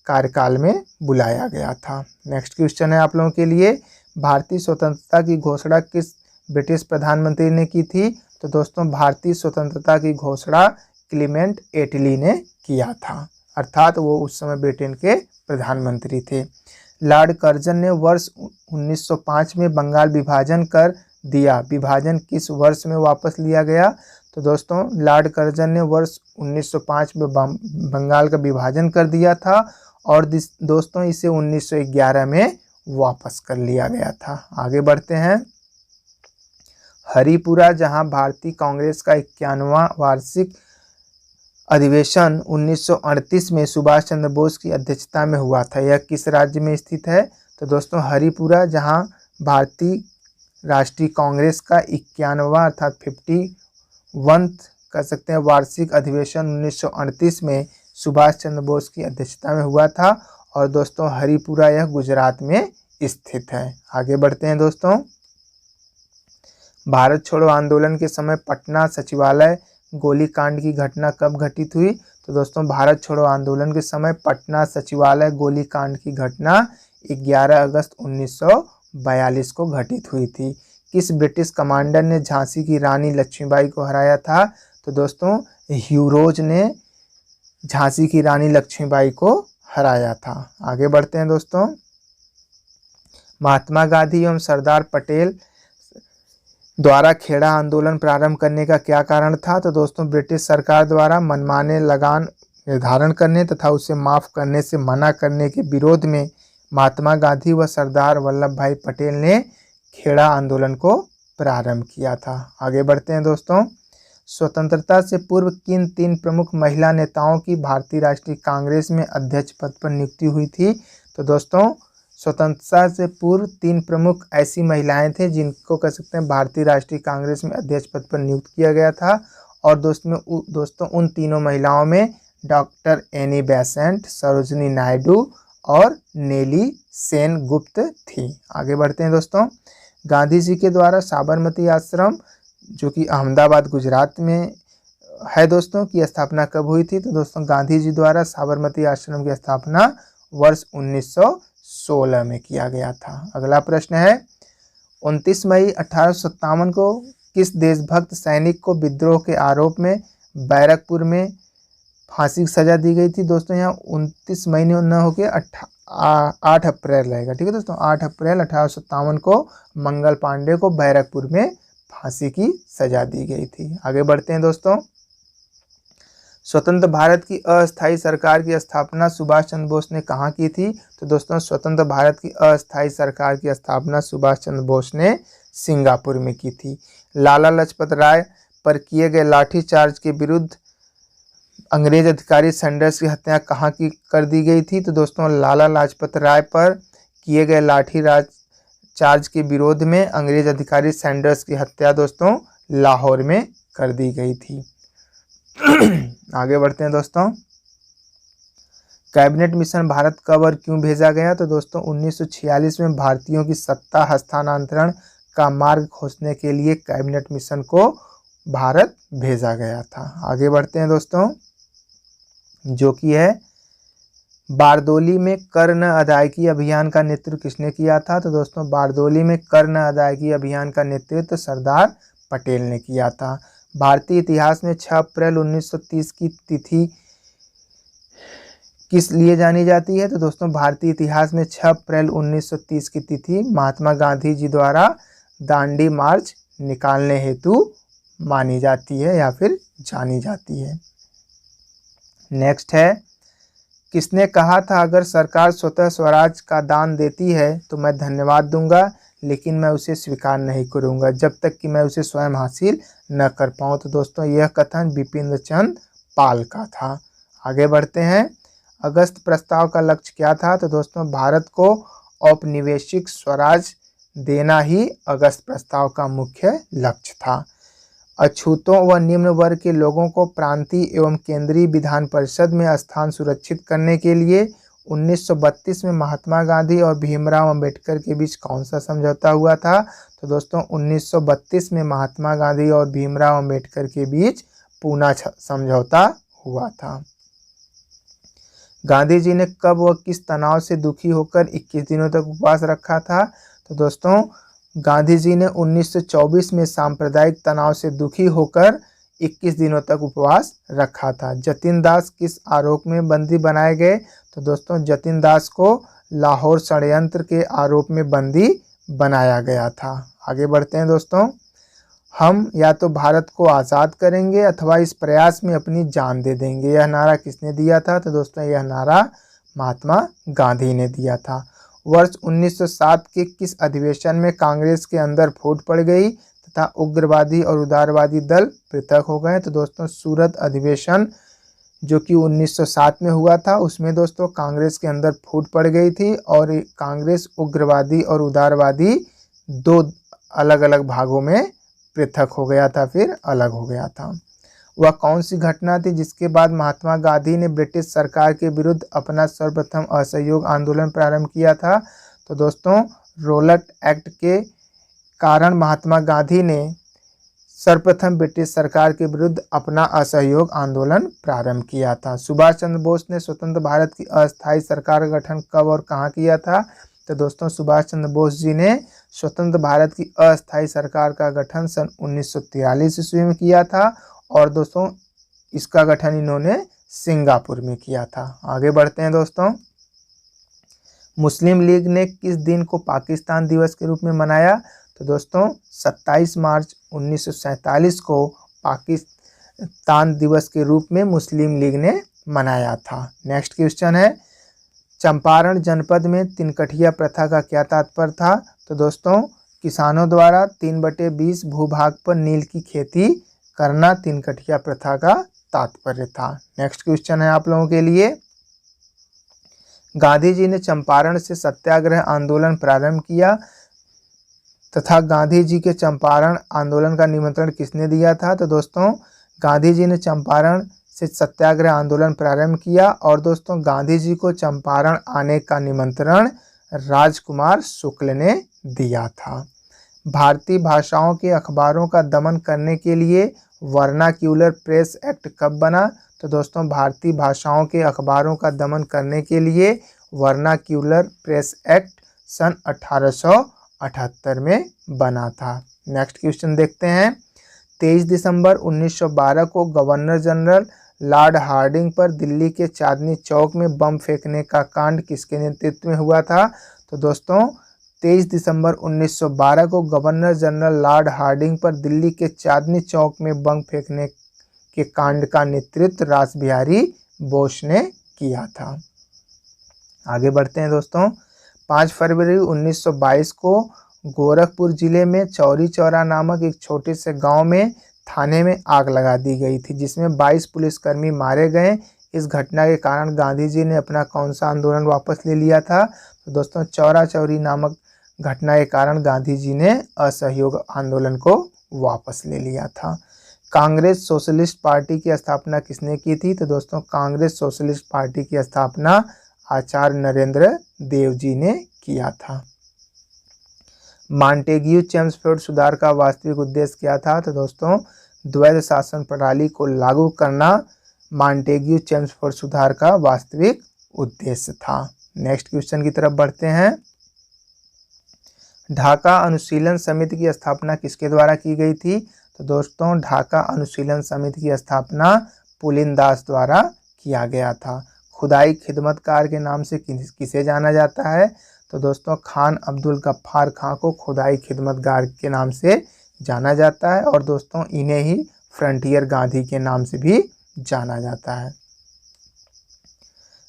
कार्यकाल में बुलाया गया था। नेक्स्ट क्वेश्चन है आप लोगों के लिए, भारतीय स्वतंत्रता की घोषणा किस ब्रिटिश प्रधानमंत्री ने की थी? तो दोस्तों भारतीय स्वतंत्रता की घोषणा क्लीमेंट एटली ने किया था, अर्थात वो उस समय ब्रिटेन के प्रधानमंत्री थे। लॉर्ड कर्जन ने वर्ष 1905 में बंगाल विभाजन कर दिया। विभाजन किस वर्ष में वापस लिया गया? तो दोस्तों लॉर्ड कर्जन ने वर्ष 1905 में बंगाल का विभाजन कर दिया था और दोस्तों इसे 1911 में वापस कर लिया गया था। आगे बढ़ते हैं। हरिपुरा जहां भारतीय कांग्रेस का 51वां वार्षिक अधिवेशन 1938 में सुभाष चंद्र बोस की अध्यक्षता में हुआ था। यह किस राज्य में स्थित है? तो दोस्तों हरिपुरा, जहां भारतीय राष्ट्रीय कांग्रेस का 91वां अर्थात 51 कह सकते हैं वार्षिक अधिवेशन 1938 में सुभाष चंद्र बोस की अध्यक्षता में हुआ था। और दोस्तों हरिपुरा यह गुजरात में स्थित है। आगे बढ़ते हैं दोस्तों। भारत छोड़ो आंदोलन के समय पटना सचिवालय गोलीकांड की घटना कब घटित हुई? तो दोस्तों भारत छोड़ो आंदोलन के समय पटना सचिवालय गोलीकांड की घटना 11 अगस्त 1942 को घटित हुई थी। किस ब्रिटिश कमांडर ने झांसी की रानी लक्ष्मीबाई को हराया था? तो दोस्तों ह्यूरोज ने झांसी की रानी लक्ष्मीबाई को हराया था। आगे बढ़ते हैं दोस्तों। महात्मा गांधी एवं सरदार पटेल द्वारा खेड़ा आंदोलन प्रारंभ करने का क्या कारण था? तो दोस्तों ब्रिटिश सरकार द्वारा मनमाने लगान निर्धारण करने तथा उसे माफ करने से मना करने के विरोध में महात्मा गांधी व सरदार वल्लभ भाई पटेल ने खेड़ा आंदोलन को प्रारंभ किया था। आगे बढ़ते हैं दोस्तों। स्वतंत्रता से पूर्व किन 3 प्रमुख महिला नेताओं की भारतीय राष्ट्रीय कांग्रेस में अध्यक्ष पद पर नियुक्ति हुई थी? तो दोस्तों स्वतंत्रता से पूर्व 3 प्रमुख ऐसी महिलाएं थे जिनको कह सकते हैं भारतीय राष्ट्रीय कांग्रेस में अध्यक्ष पद पर नियुक्त किया गया था। और दोस्तों उन तीनों महिलाओं में doctor Annie Besant, Sarojini Naidu और नेली सेनगुप्त थी। आगे बढ़ते हैं दोस्तों। गांधी जी के द्वारा साबरमती आश्रम जो कि अहमदाबाद गुजरात में है दोस्तों की स्थापना कब हुई थी? तो दोस्तों गांधी जी द्वारा साबरमती आश्रम की स्थापना वर्ष 1916 में किया गया था। अगला प्रश्न है 29 मई 1857 को किस देशभक्त सैनिक को विद्रोह के आरोप में बैरकपुर में फांसी की सजा दी गई थी? दोस्तों यहाँ 29 मई न होकर 8 अप्रैल रहेगा। ठीक है दोस्तों, 8 अप्रैल 1857 को मंगल पांडे को बैरकपुर में फांसी की सजा दी गई थी। आगे बढ़ते हैं दोस्तों। स्वतंत्र भारत की अस्थायी सरकार की स्थापना सुभाष चंद्र बोस ने कहाँ की थी? तो दोस्तों स्वतंत्र भारत की अस्थायी सरकार की स्थापना सुभाष चंद्र बोस ने सिंगापुर में की थी। लाला लाजपत राय पर किए गए लाठीचार्ज के विरुद्ध अंग्रेज अधिकारी सैंडर्स की हत्या कहाँ की कर दी गई थी? तो दोस्तों लाला लाजपत राय पर किए गए लाठीचार्ज के विरोध में अंग्रेज अधिकारी सैंडर्स की हत्या दोस्तों लाहौर में कर दी गई थी। आगे बढ़ते हैं दोस्तों। कैबिनेट मिशन भारत कब और क्यों भेजा गया? तो दोस्तों 1946 में भारतीयों की सत्ता हस्तांतरण का मार्ग खोजने के लिए कैबिनेट मिशन को भारत भेजा गया था। आगे बढ़ते हैं दोस्तों। जो कि है बारदोली में कर न अदायगी अभियान का नेतृत्व किसने किया था? तो दोस्तों बारदोली में कर न अदायगी अभियान का नेतृत्व सरदार पटेल ने किया था। भारतीय इतिहास में 6 अप्रैल 1930 की तिथि किस लिए जानी जाती है? तो दोस्तों भारतीय इतिहास में 6 अप्रैल 1930 की तिथि महात्मा गांधी जी द्वारा दांडी मार्च निकालने हेतु मानी जाती है या फिर जानी जाती है। नेक्स्ट है किसने कहा था अगर सरकार स्वतः स्वराज का दान देती है तो मैं धन्यवाद दूंगा लेकिन मैं उसे स्वीकार नहीं करूंगा जब तक कि मैं उसे स्वयं हासिल न कर पाऊँ। तो दोस्तों यह कथन बिपिन चंद्र पाल का था। आगे बढ़ते हैं। अगस्त प्रस्ताव का लक्ष्य क्या था? तो दोस्तों भारत को औपनिवेशिक स्वराज देना ही अगस्त प्रस्ताव का मुख्य लक्ष्य था। अछूतों व निम्न वर्ग के लोगों को प्रांतीय एवं केंद्रीय विधान परिषद में स्थान सुरक्षित करने के लिए 1932 में महात्मा गांधी और भीमराव अंबेडकर के बीच कौन सा समझौता हुआ था? तो दोस्तों 1932 में महात्मा गांधी और भीमराव अंबेडकर के बीच पूना समझौता हुआ था। गांधी जी ने कब व किस तनाव से दुखी होकर 21 दिनों तक उपवास रखा था? तो दोस्तों गांधी जी ने 1924 में सांप्रदायिक तनाव से दुखी होकर 21 दिनों तक उपवास रखा था। जतिन दास किस आरोप में बंदी बनाए गए? तो दोस्तों जतिन दास को लाहौर षड्यंत्र के आरोप में बंदी बनाया गया था। आगे बढ़ते हैं दोस्तों। हम या तो भारत को आज़ाद करेंगे अथवा इस प्रयास में अपनी जान दे देंगे, यह नारा किसने दिया था? तो दोस्तों यह नारा महात्मा गांधी ने दिया था। वर्ष 1907 के किस अधिवेशन में कांग्रेस के अंदर फूट पड़ गई तथा उग्रवादी और उदारवादी दल पृथक हो गए? तो दोस्तों सूरत अधिवेशन जो कि 1907 में हुआ था, उसमें दोस्तों कांग्रेस के अंदर फूट पड़ गई थी और कांग्रेस उग्रवादी और उदारवादी दो अलग अलग भागों में पृथक हो गया था, फिर अलग हो गया था। वह कौन सी घटना थी जिसके बाद महात्मा गांधी ने ब्रिटिश सरकार के विरुद्ध अपना सर्वप्रथम असहयोग आंदोलन प्रारंभ किया था? तो दोस्तों रोलट एक्ट के कारण महात्मा गांधी ने सर्वप्रथम ब्रिटिश सरकार के विरुद्ध अपना असहयोग आंदोलन प्रारंभ किया था। सुभाष चंद्र बोस ने स्वतंत्र भारत की अस्थायी सरकार का गठन कब और कहाँ किया था? तो दोस्तों सुभाष चंद्र बोस जी ने स्वतंत्र भारत की अस्थायी सरकार का गठन सन 1943 ईस्वी में किया था और दोस्तों इसका गठन इन्होंने सिंगापुर में किया था। आगे बढ़ते हैं दोस्तों। मुस्लिम लीग ने किस दिन को पाकिस्तान दिवस के रूप में मनाया? तो दोस्तों 27 मार्च 1947 को पाकिस्तान दिवस के रूप में मुस्लिम लीग ने मनाया था। नेक्स्ट क्वेश्चन है, चंपारण जनपद में तिनकठिया प्रथा का क्या तात्पर्य था? तो दोस्तों किसानों द्वारा 3/20 भूभाग पर नील की खेती करना तिनकठिया प्रथा का तात्पर्य था। नेक्स्ट क्वेश्चन है आप लोगों के लिए, गांधी जी ने चंपारण से सत्याग्रह आंदोलन प्रारंभ किया तथा गांधी जी के चंपारण आंदोलन का निमंत्रण किसने दिया था? तो दोस्तों गांधी जी ने चंपारण से सत्याग्रह आंदोलन प्रारंभ किया और दोस्तों गांधी जी को चंपारण आने का निमंत्रण राजकुमार शुक्ल ने दिया था। भारतीय भाषाओं के अखबारों का दमन करने के लिए वर्नाक्यूलर प्रेस एक्ट कब बना? तो दोस्तों भारतीय भाषाओं के अखबारों का दमन करने के लिए वर्नाक्यूलर प्रेस एक्ट सन 1878 में बना था। नेक्स्ट क्वेश्चन देखते हैं, 23 दिसंबर 1912 को गवर्नर जनरल लॉर्ड हार्डिंग पर दिल्ली के चांदनी चौक में बम फेंकने का कांड किसके नेतृत्व में हुआ था? तो दोस्तों 23 दिसंबर 1912 को गवर्नर जनरल लॉर्ड हार्डिंग पर दिल्ली के चांदनी चौक में बम फेंकने के कांड का नेतृत्व रासबिहारी बोस ने किया था। आगे बढ़ते हैं दोस्तों, 5 फरवरी 1922 को गोरखपुर जिले में चौरी चौरा नामक एक छोटे से गांव में थाने में आग लगा दी गई थी जिसमें 22 पुलिसकर्मी मारे गए। इस घटना के कारण गांधी जी ने अपना कौन सा आंदोलन वापस ले लिया था? तो दोस्तों चौरा चौरी नामक घटना के कारण गांधी जी ने असहयोग आंदोलन को वापस ले लिया था। कांग्रेस सोशलिस्ट पार्टी की स्थापना किसने की थी? तो दोस्तों कांग्रेस सोशलिस्ट पार्टी की स्थापना आचार्य नरेंद्र देव जी ने किया था। मॉन्टेग्यू चेम्सफोर्ड सुधार का वास्तविक उद्देश्य क्या था? तो दोस्तों द्वैध शासन प्रणाली को लागू करना मॉन्टेग्यू चेम्सफोर्ड सुधार का वास्तविक उद्देश्य था। नेक्स्ट क्वेश्चन की तरफ बढ़ते हैं, ढाका अनुशीलन समिति की स्थापना किसके द्वारा की गई थी? तो दोस्तों ढाका अनुशीलन समिति की स्थापना पुलिन दास द्वारा किया गया था। खुदाई खिदमतकार के नाम से किसे जाना जाता है? तो दोस्तों खान अब्दुल गफ्फार खां को खुदाई खिदमतगार के नाम से जाना जाता है और दोस्तों इन्हें ही फ्रंटियर गांधी के नाम से भी जाना जाता है।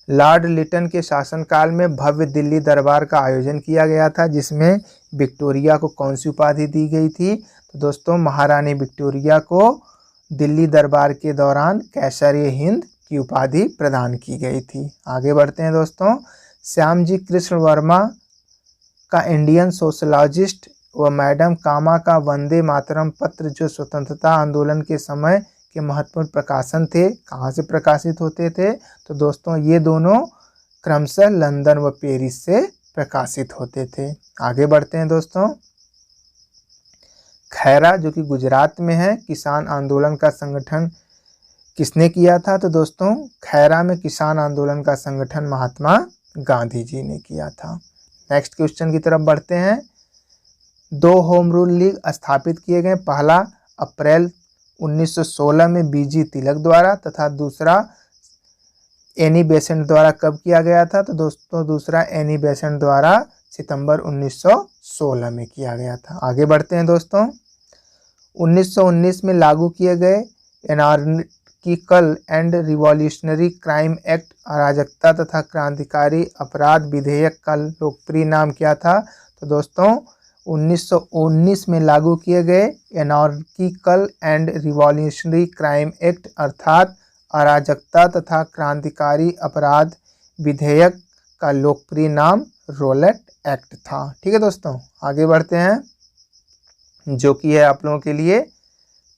लॉर्ड लिटन के शासनकाल में भव्य दिल्ली दरबार का आयोजन किया गया था जिसमें विक्टोरिया को कौन सी उपाधि दी गई थी? तो दोस्तों महारानी विक्टोरिया को दिल्ली दरबार के दौरान कैसर-ए हिंद की उपाधि प्रदान की गई थी। आगे बढ़ते हैं दोस्तों, श्यामजी कृष्ण वर्मा का इंडियन सोशलॉजिस्ट व मैडम कामा का वंदे मातरम पत्र जो स्वतंत्रता आंदोलन के समय के महत्वपूर्ण प्रकाशन थे, कहाँ से प्रकाशित होते थे? तो दोस्तों ये दोनों क्रमशः लंदन व पेरिस से प्रकाशित होते थे। आगे बढ़ते हैं दोस्तों, खैरा जो कि गुजरात में है, किसान आंदोलन का संगठन किसने किया था? तो दोस्तों खैरा में किसान आंदोलन का संगठन महात्मा गांधी जी ने किया था। नेक्स्ट क्वेश्चन की तरफ बढ़ते हैं, 2 होम रूल लीग स्थापित किए गए, पहला अप्रैल 1916 में बीजी तिलक द्वारा तथा दूसरा एनी बेसेंट द्वारा कब किया गया था? तो दोस्तों दूसरा एनी बेसेंट द्वारा सितंबर 1916 में किया गया था। आगे बढ़ते हैं दोस्तों, 1919 में लागू किए गए anarchical and revolutionary crime act अराजकता तथा क्रांतिकारी अपराध विधेयक का लोकप्रिय नाम क्या था? तो दोस्तों 1919 में लागू किए गए anarchical and revolutionary crime act अर्थात अराजकता तथा क्रांतिकारी अपराध विधेयक का लोकप्रिय नाम रोलेट एक्ट था। ठीक है दोस्तों, आगे बढ़ते हैं, जो कि है आप लोगों के लिए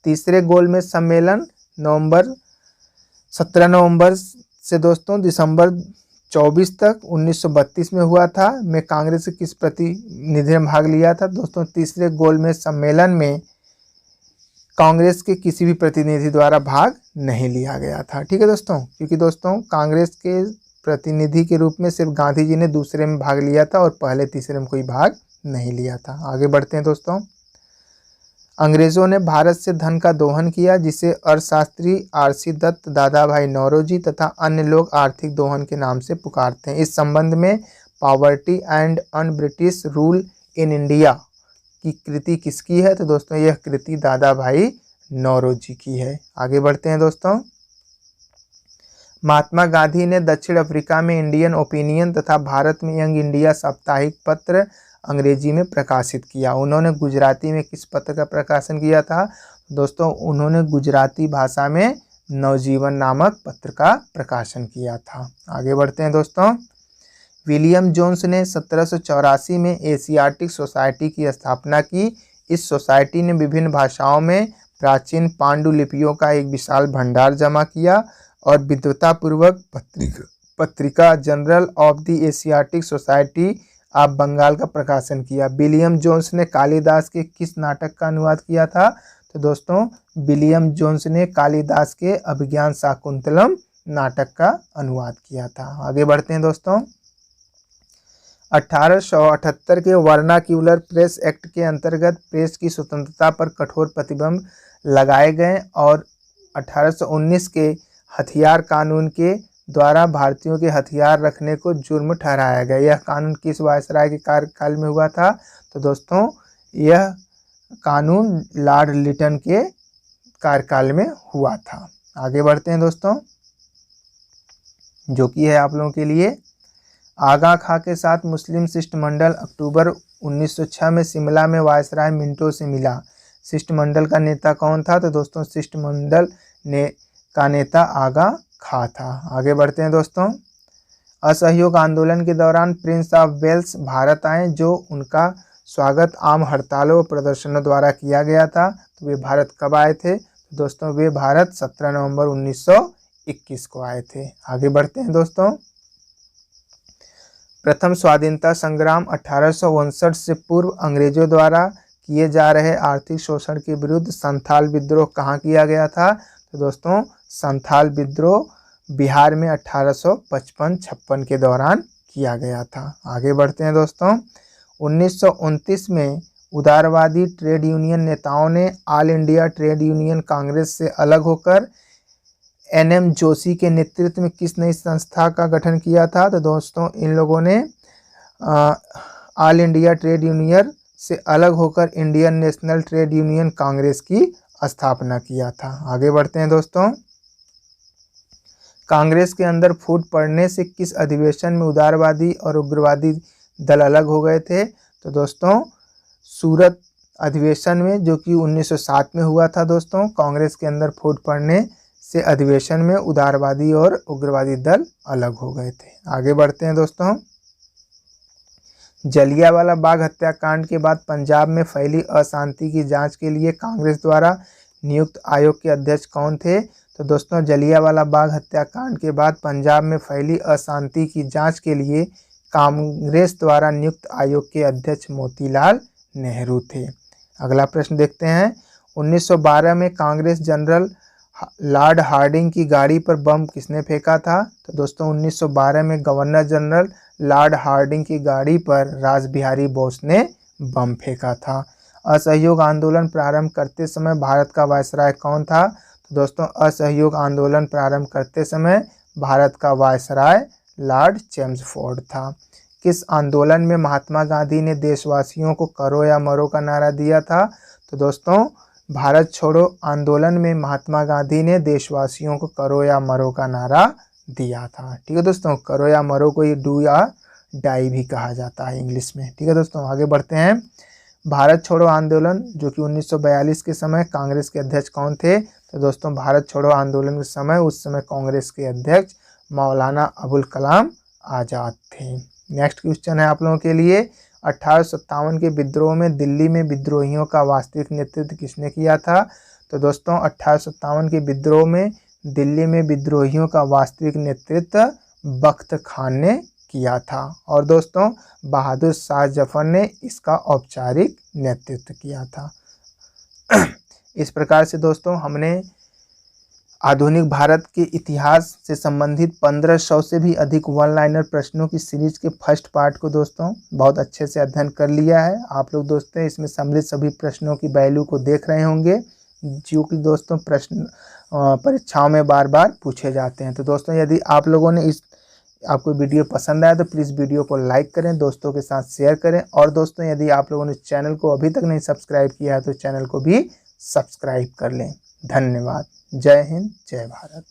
तीसरे गोलमेज सम्मेलन 17 नवंबर से दोस्तों दिसंबर 24 तक 1932 में हुआ था। में कांग्रेस के किस प्रतिनिधि ने भाग लिया था? दोस्तों तीसरे गोलमेज सम्मेलन में कांग्रेस के किसी भी प्रतिनिधि द्वारा भाग नहीं लिया गया था। ठीक है दोस्तों, क्योंकि दोस्तों कांग्रेस के प्रतिनिधि के रूप में सिर्फ गांधी जी ने दूसरे में भाग लिया था और पहले तीसरे में कोई भाग नहीं लिया था। आगे बढ़ते हैं दोस्तों, अंग्रेजों ने भारत से धन का दोहन किया, जिसे अर्थशास्त्री आरसी दत्त, दादा भाई नौरोजी तथा अन्य लोग आर्थिक दोहन के नाम से पुकारते हैं। इस संबंध में poverty and un British rule in India की कृति किसकी है? तो दोस्तों यह कृति दादा भाई नौरोजी की है। आगे बढ़ते हैं दोस्तों, महात्मा गांधी ने दक्षिण अफ्रीका में इंडियन ओपिनियन तथा भारत में यंग इंडिया साप्ताहिक पत्र अंग्रेजी में प्रकाशित किया। उन्होंने गुजराती में किस पत्र का प्रकाशन किया था? दोस्तों उन्होंने गुजराती भाषा में नवजीवन नामक पत्र का प्रकाशन किया था। आगे बढ़ते हैं दोस्तों, विलियम जोन्स ने 1784 में एशियाटिक सोसाइटी की स्थापना की। इस सोसाइटी ने विभिन्न भाषाओं में प्राचीन पांडुलिपियों का एक विशाल भंडार जमा किया और विद्वतापूर्वक पत्रिका journal of the Asiatic society of Bengal का प्रकाशन किया। विलियम जोन्स ने कालिदास के किस नाटक का अनुवाद किया था? तो दोस्तों विलियम जोन्स ने कालिदास के अभिज्ञान शाकुंतलम नाटक का अनुवाद किया था। आगे बढ़ते हैं दोस्तों, 1878 के वर्नाक्यूलर प्रेस एक्ट के अंतर्गत प्रेस की स्वतंत्रता पर कठोर प्रतिबंध लगाए गए और 1819 के हथियार कानून के द्वारा भारतीयों के हथियार रखने को जुर्म ठहराया गया। यह कानून किस वायसराय के कार्यकाल में हुआ था? तो दोस्तों यह कानून लॉर्ड लिटन के कार्यकाल में हुआ था। आगे बढ़ते हैं दोस्तों, जो कि है आप लोगों के लिए आगा खां के साथ मुस्लिम शिष्टमंडल अक्टूबर 1906 में शिमला में वायसराय मिंटो से मिला। शिष्टमंडल का नेता कौन था? तो दोस्तों शिष्टमंडल का नेता आगा खां था। आगे बढ़ते हैं दोस्तों, असहयोग आंदोलन के दौरान प्रिंस ऑफ वेल्स भारत आए, जो उनका स्वागत आम हड़तालों और प्रदर्शनों द्वारा किया गया था। तो वे भारत कब आए थे? तो दोस्तों वे भारत 17 नवंबर 1921 को आए थे। आगे बढ़ते हैं दोस्तों, प्रथम स्वाधीनता संग्राम 1859 से पूर्व अंग्रेजों द्वारा किए जा रहे आर्थिक शोषण के विरुद्ध संथाल विद्रोह कहाँ किया गया था? तो दोस्तों संथाल विद्रोह बिहार में 1855-56 के दौरान किया गया था। आगे बढ़ते हैं दोस्तों, 1929 में उदारवादी ट्रेड यूनियन नेताओं ने all India trade union Congress से अलग होकर एनएम जोशी के नेतृत्व में किस नई संस्था का गठन किया था? तो दोस्तों इन लोगों ने ऑल इंडिया ट्रेड यूनियन से अलग होकर Indian national trade union Congress की स्थापना किया था। आगे बढ़ते हैं दोस्तों, कांग्रेस के अंदर फूट पड़ने से किस अधिवेशन में उदारवादी और उग्रवादी दल अलग हो गए थे? तो दोस्तों सूरत अधिवेशन में, जो कि 1907 में हुआ था। दोस्तों कांग्रेस के अंदर फूट पड़ने से अधिवेशन में उदारवादी और उग्रवादी दल अलग हो गए थे। आगे बढ़ते हैं दोस्तों, जलियांवाला बाग हत्याकांड के बाद पंजाब में फैली अशांति की जांच के लिए कांग्रेस द्वारा नियुक्त आयोग के अध्यक्ष कौन थे? तो दोस्तों जलियांवाला बाग हत्याकांड के बाद पंजाब में फैली अशांति की जांच के लिए कांग्रेस द्वारा नियुक्त आयोग के अध्यक्ष मोतीलाल नेहरू थे। अगला प्रश्न देखते हैं, 1912 में कांग्रेस जनरल लॉर्ड हार्डिंग की गाड़ी पर बम किसने फेंका था? तो दोस्तों 1912 में गवर्नर जनरल लॉर्ड हार्डिंग की गाड़ी पर रासबिहारी बोस ने बम फेंका था। असहयोग आंदोलन प्रारंभ करते समय भारत का वायसराय कौन था? तो दोस्तों असहयोग आंदोलन प्रारंभ करते समय भारत का वायसराय लॉर्ड चेम्सफोर्ड था। किस आंदोलन में महात्मा गांधी ने देशवासियों को करो या मरो का नारा दिया था? तो दोस्तों भारत छोड़ो आंदोलन में महात्मा गांधी ने देशवासियों को करो या मरो का नारा दिया था। ठीक है दोस्तों, करो या मरो को ये डू या डाई भी कहा जाता है इंग्लिश में। ठीक है दोस्तों, आगे बढ़ते हैं, भारत छोड़ो आंदोलन जो कि 1942 के समय कांग्रेस के अध्यक्ष कौन थे? तो दोस्तों भारत छोड़ो आंदोलन के समय उस समय कांग्रेस के अध्यक्ष मौलाना अबुल कलाम आज़ाद थे। नेक्स्ट क्वेश्चन है आप लोगों के लिए, 1857 के विद्रोह में दिल्ली में विद्रोहियों का वास्तविक नेतृत्व किसने किया था? तो दोस्तों 1857 के विद्रोह में दिल्ली में विद्रोहियों का वास्तविक नेतृत्व बख्त खान ने किया था और दोस्तों बहादुर शाह जफर ने इसका औपचारिक नेतृत्व किया था। इस प्रकार से दोस्तों हमने आधुनिक भारत के इतिहास से संबंधित 1500 से भी अधिक वन लाइनर प्रश्नों की सीरीज के फर्स्ट पार्ट को दोस्तों बहुत अच्छे से अध्ययन कर लिया है। आप लोग दोस्तों इसमें सम्मिलित सभी प्रश्नों की वैल्यू को देख रहे होंगे जो कि दोस्तों प्रश्न परीक्षाओं में बार बार पूछे जाते हैं। तो दोस्तों यदि आप लोगों ने आपको वीडियो पसंद आया तो प्लीज़ वीडियो को लाइक करें, दोस्तों के साथ शेयर करें और दोस्तों यदि आप लोगों ने चैनल को अभी तक नहीं सब्सक्राइब किया है तो चैनल को भी सब्सक्राइब कर लें। धन्यवाद। जय हिंद, जय भारत।